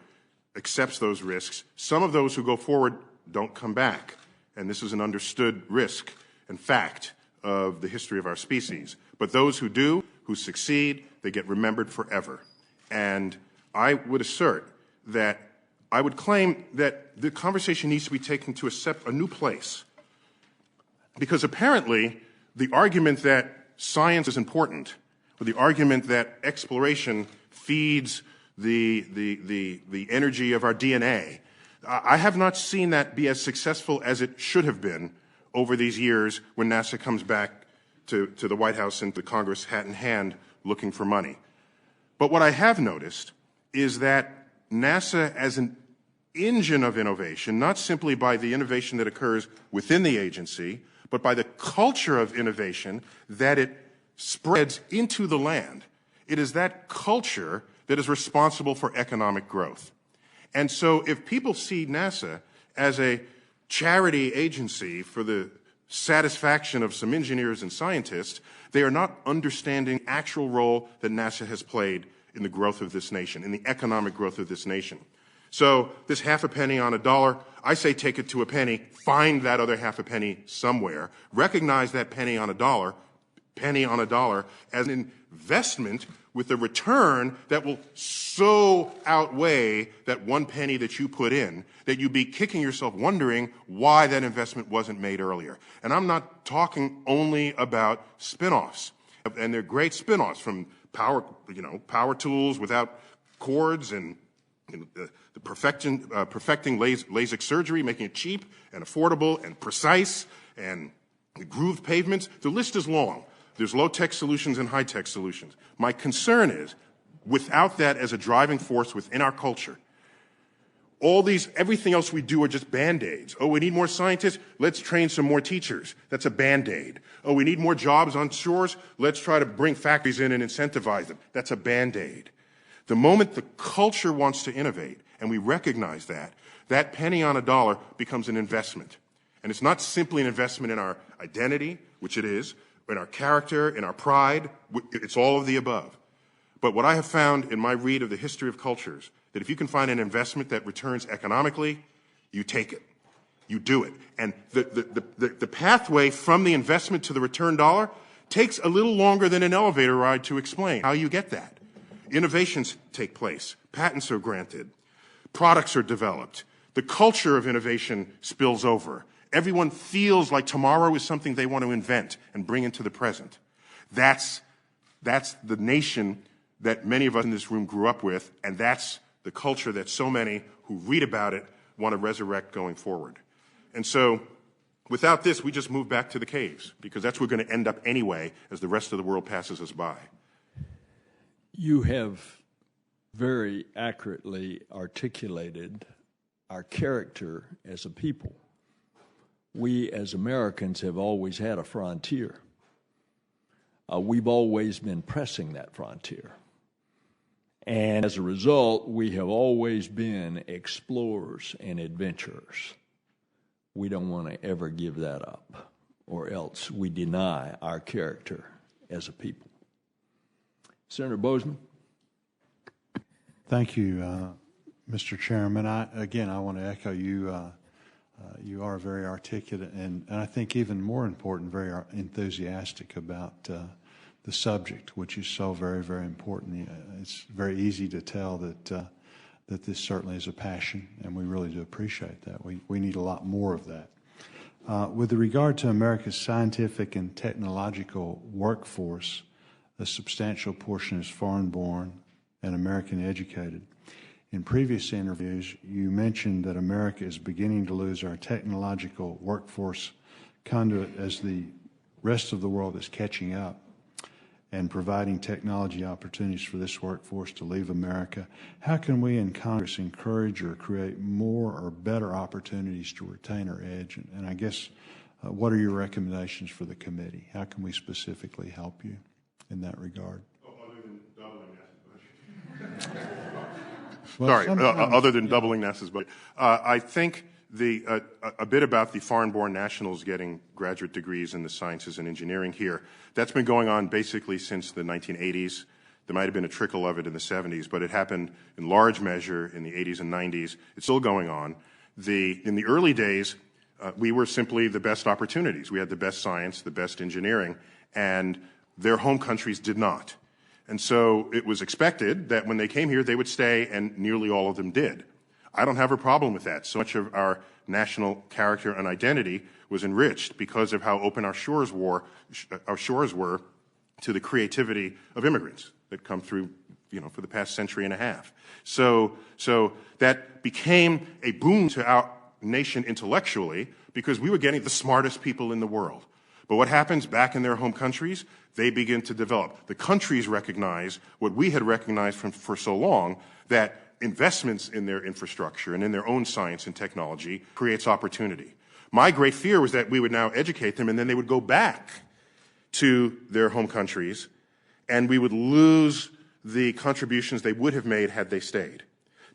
accepts those risks. Some of those who go forward don't come back, and this is an understood risk and fact of the history of our species. But those who do, who succeed, they get remembered forever. And I would assert that I would claim that the conversation needs to be taken to a new place. Because apparently, the argument that science is important, or the argument that exploration feeds the energy of our DNA, I have not seen that be as successful as it should have been over these years when NASA comes back to the White House and to Congress hat in hand looking for money. But what I have noticed is that NASA as an engine of innovation, not simply by the innovation that occurs within the agency, but by the culture of innovation that it spreads into the land. It is that culture that is responsible for economic growth. And so if people see NASA as a charity agency for the satisfaction of some engineers and scientists, they are not understanding the actual role that NASA has played in the growth of this nation, in the economic growth of this nation. So this half a penny on a dollar, I say take it to a penny, find that other half a penny somewhere, recognize that penny on a dollar as an investment with a return that will so outweigh that one penny that you put in that you'd be kicking yourself wondering why that investment wasn't made earlier. And I'm not talking only about spin-offs. And they're great spin-offs from power tools without cords and the perfecting LASIK surgery, making it cheap and affordable and precise, and the grooved pavements. The list is long. There's low-tech solutions and high-tech solutions. My concern is, without that as a driving force within our culture, everything else we do are just Band-Aids. Oh, we need more scientists? Let's train some more teachers. That's a Band-Aid. Oh, we need more jobs on shores? Let's try to bring factories in and incentivize them. That's a Band-Aid. The moment the culture wants to innovate, and we recognize that, that penny on a dollar becomes an investment. And it's not simply an investment in our identity, which it is, in our character, in our pride. It's all of the above. But what I have found in my read of the history of cultures, that if you can find an investment that returns economically, you take it. You do it. And the pathway from the investment to the return dollar takes a little longer than an elevator ride to explain how you get that. Innovations take place. Patents are granted. Products are developed. The culture of innovation spills over. Everyone feels like tomorrow is something they want to invent and bring into the present. That's the nation that many of us in this room grew up with, and that's the culture that so many who read about it want to resurrect going forward. And so without this, we just move back to the caves, because that's where we're going to end up anyway as the rest of the world passes us by. You have very accurately articulated our character as a people. We as Americans have always had a frontier. We've always been pressing that frontier. And as a result, we have always been explorers and adventurers. We don't want to ever give that up, or else we deny our character as a people. Senator Bozeman. Thank you, Mr. Chairman. I want to echo you. You are very articulate and I think even more important, very enthusiastic about the subject, which is so very, very important. It's very easy to tell that this certainly is a passion, and we really do appreciate that. We need a lot more of that. With regard to America's scientific and technological workforce, a substantial portion is foreign-born and American-educated. In previous interviews, you mentioned that America is beginning to lose our technological workforce conduit as the rest of the world is catching up and providing technology opportunities for this workforce to leave America. How can we in Congress encourage or create more or better opportunities to retain our edge? And I guess, what are your recommendations for the committee? How can we specifically help you in that regard? Other than doubling NASA's budget. Well, other than doubling NASA's budget. I think a bit about the foreign-born nationals getting graduate degrees in the sciences and engineering here. That's been going on basically since the 1980s. There might have been a trickle of it in the 70s, but it happened in large measure in the 80s and 90s. It's still going on. In the early days, we were simply the best opportunities. We had the best science, the best engineering, and their home countries did not. And so it was expected that when they came here, they would stay, and nearly all of them did. I don't have a problem with that. So much of our national character and identity was enriched because of how open our shores were to the creativity of immigrants that come through, for the past century and a half. So that became a boon to our nation intellectually because we were getting the smartest people in the world. But what happens back in their home countries? They begin to develop. The countries recognize what we had recognized for so long, that investments in their infrastructure and in their own science and technology creates opportunity. My great fear was that we would now educate them and then they would go back to their home countries and we would lose the contributions they would have made had they stayed.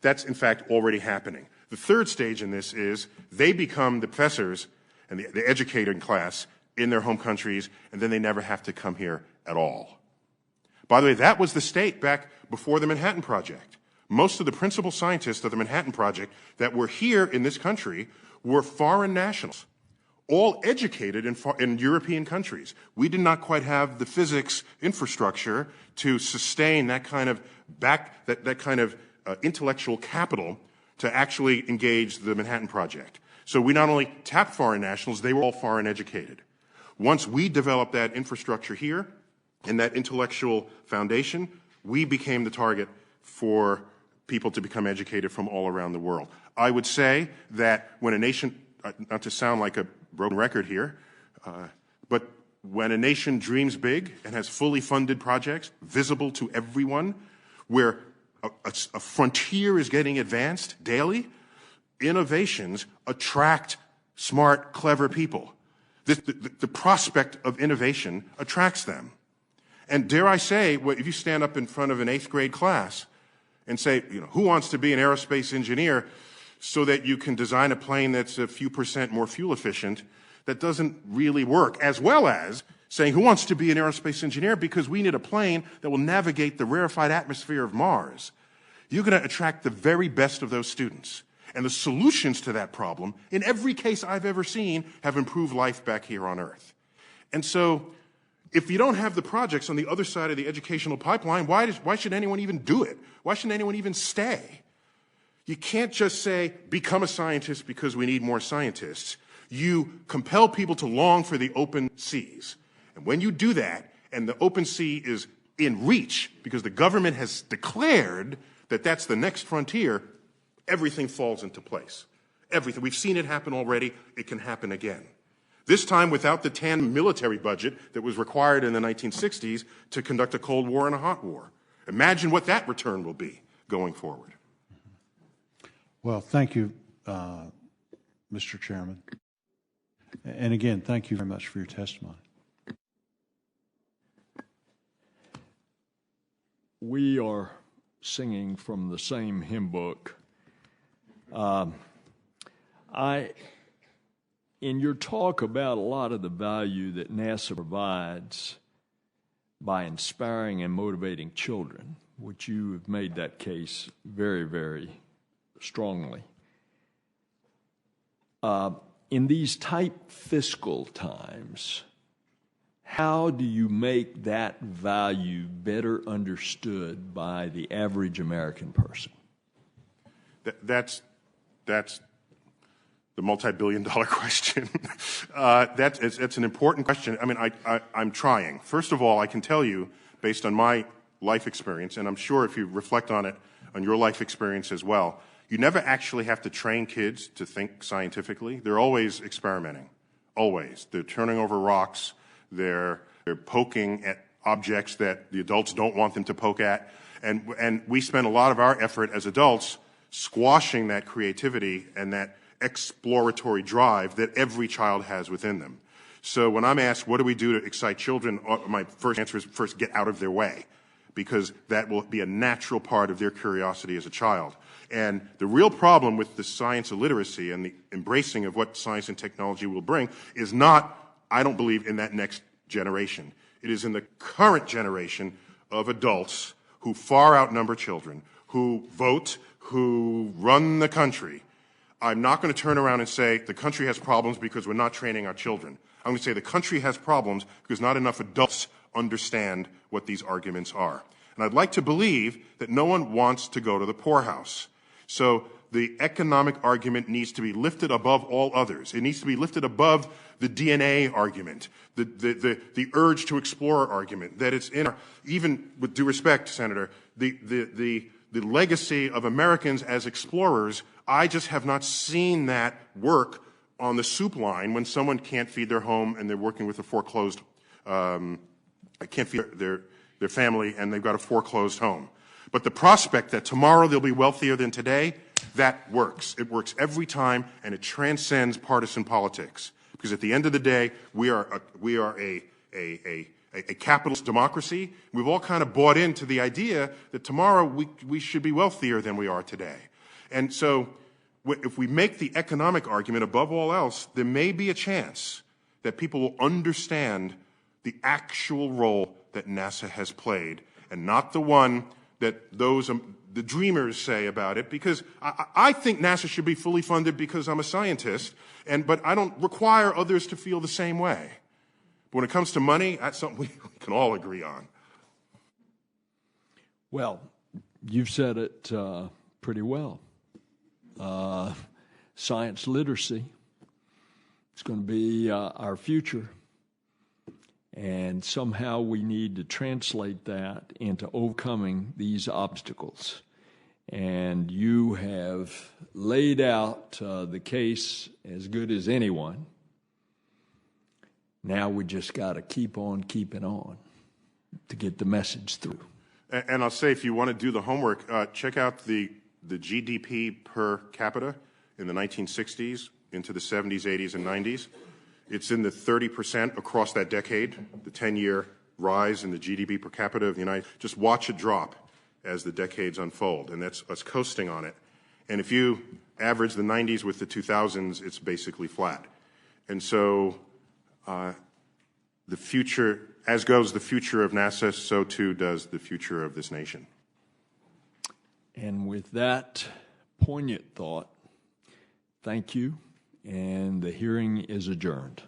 That's in fact already happening. The third stage in this is they become the professors and the educating class in their home countries, and then they never have to come here at all. By the way, that was the state back before the Manhattan Project. Most of the principal scientists of the Manhattan Project that were here in this country were foreign nationals, all educated in European countries. We did not quite have the physics infrastructure to sustain that kind of intellectual capital to actually engage the Manhattan Project. So we not only tapped foreign nationals, they were all foreign educated. Once we developed that infrastructure here and that intellectual foundation, we became the target for people to become educated from all around the world. I would say that when a nation, not to sound like a broken record here, but when a nation dreams big and has fully funded projects visible to everyone, where a frontier is getting advanced daily, innovations attract smart, clever people. The prospect of innovation attracts them. And dare I say, if you stand up in front of an 8th grade class and say, who wants to be an aerospace engineer so that you can design a plane that's a few % more fuel efficient, that doesn't really work. As well as saying, who wants to be an aerospace engineer because we need a plane that will navigate the rarefied atmosphere of Mars. You're going to attract the very best of those students. And the solutions to that problem, in every case I've ever seen, have improved life back here on Earth. And so, if you don't have the projects on the other side of the educational pipeline, why should anyone even do it? Why shouldn't anyone even stay? You can't just say, become a scientist because we need more scientists. You compel people to long for the open seas. And when you do that, and the open sea is in reach, because the government has declared that that's the next frontier, everything falls into place. Everything. We've seen it happen already. It can happen again. This time without the tan military budget that was required in the 1960s to conduct a Cold War and a hot war. Imagine what that return will be going forward. Well, thank you, Mr. Chairman. And again, thank you very much for your testimony. We are singing from the same hymn book. In your talk about a lot of the value that NASA provides, by inspiring and motivating children, which you have made that case very, very strongly. In these tight fiscal times, how do you make that value better understood by the average American person? That's the multi-billion-dollar question. That's an important question. I mean, I'm trying. First of all, I can tell you, based on my life experience, and I'm sure if you reflect on it, on your life experience as well, you never actually have to train kids to think scientifically. They're always experimenting, always. They're turning over rocks. They're poking at objects that the adults don't want them to poke at. And we spend a lot of our effort as adults squashing that creativity and that exploratory drive that every child has within them. So when I'm asked, what do we do to excite children, my first answer is first get out of their way, because that will be a natural part of their curiosity as a child. And the real problem with the science of literacy and the embracing of what science and technology will bring is not, I don't believe, in that next generation. It is in the current generation of adults who far outnumber children, who vote, who run the country. I'm not going to turn around and say the country has problems because we're not training our children. I'm going to say the country has problems because not enough adults understand what these arguments are. And I'd like to believe that no one wants to go to the poorhouse. So the economic argument needs to be lifted above all others. It needs to be lifted above the DNA argument, the urge to explore argument, that it's in our, even with due respect, Senator, the legacy of Americans as explorers. I just have not seen that work on the soup line when someone can't feed their home and they're working with a foreclosed, can't feed their family and they've got a foreclosed home. But the prospect that tomorrow they'll be wealthier than today, that works. It works every time, and it transcends partisan politics. Because at the end of the day, we are a capitalist democracy. We've all kind of bought into the idea that tomorrow we should be wealthier than we are today. And so if we make the economic argument above all else, there may be a chance that people will understand the actual role that NASA has played, and not the one that the dreamers say about it, because I think NASA should be fully funded because I'm a scientist, but I don't require others to feel the same way. But when it comes to money, that's something we can all agree on. Well, you've said it pretty well. Science literacy is going to be our future. And somehow we need to translate that into overcoming these obstacles. And you have laid out the case as good as anyone. Now we just got to keep on keeping on to get the message through. And I'll say, if you want to do the homework, check out the GDP per capita in the 1960s into the 70s, 80s, and 90s. It's in the 30% across that decade, the 10-year rise in the GDP per capita of the United States. Just watch it drop as the decades unfold, and that's us coasting on it. And if you average the 90s with the 2000s, it's basically flat. And so the future, as goes the future of NASA, so too does the future of this nation. And with that poignant thought, thank you, and the hearing is adjourned.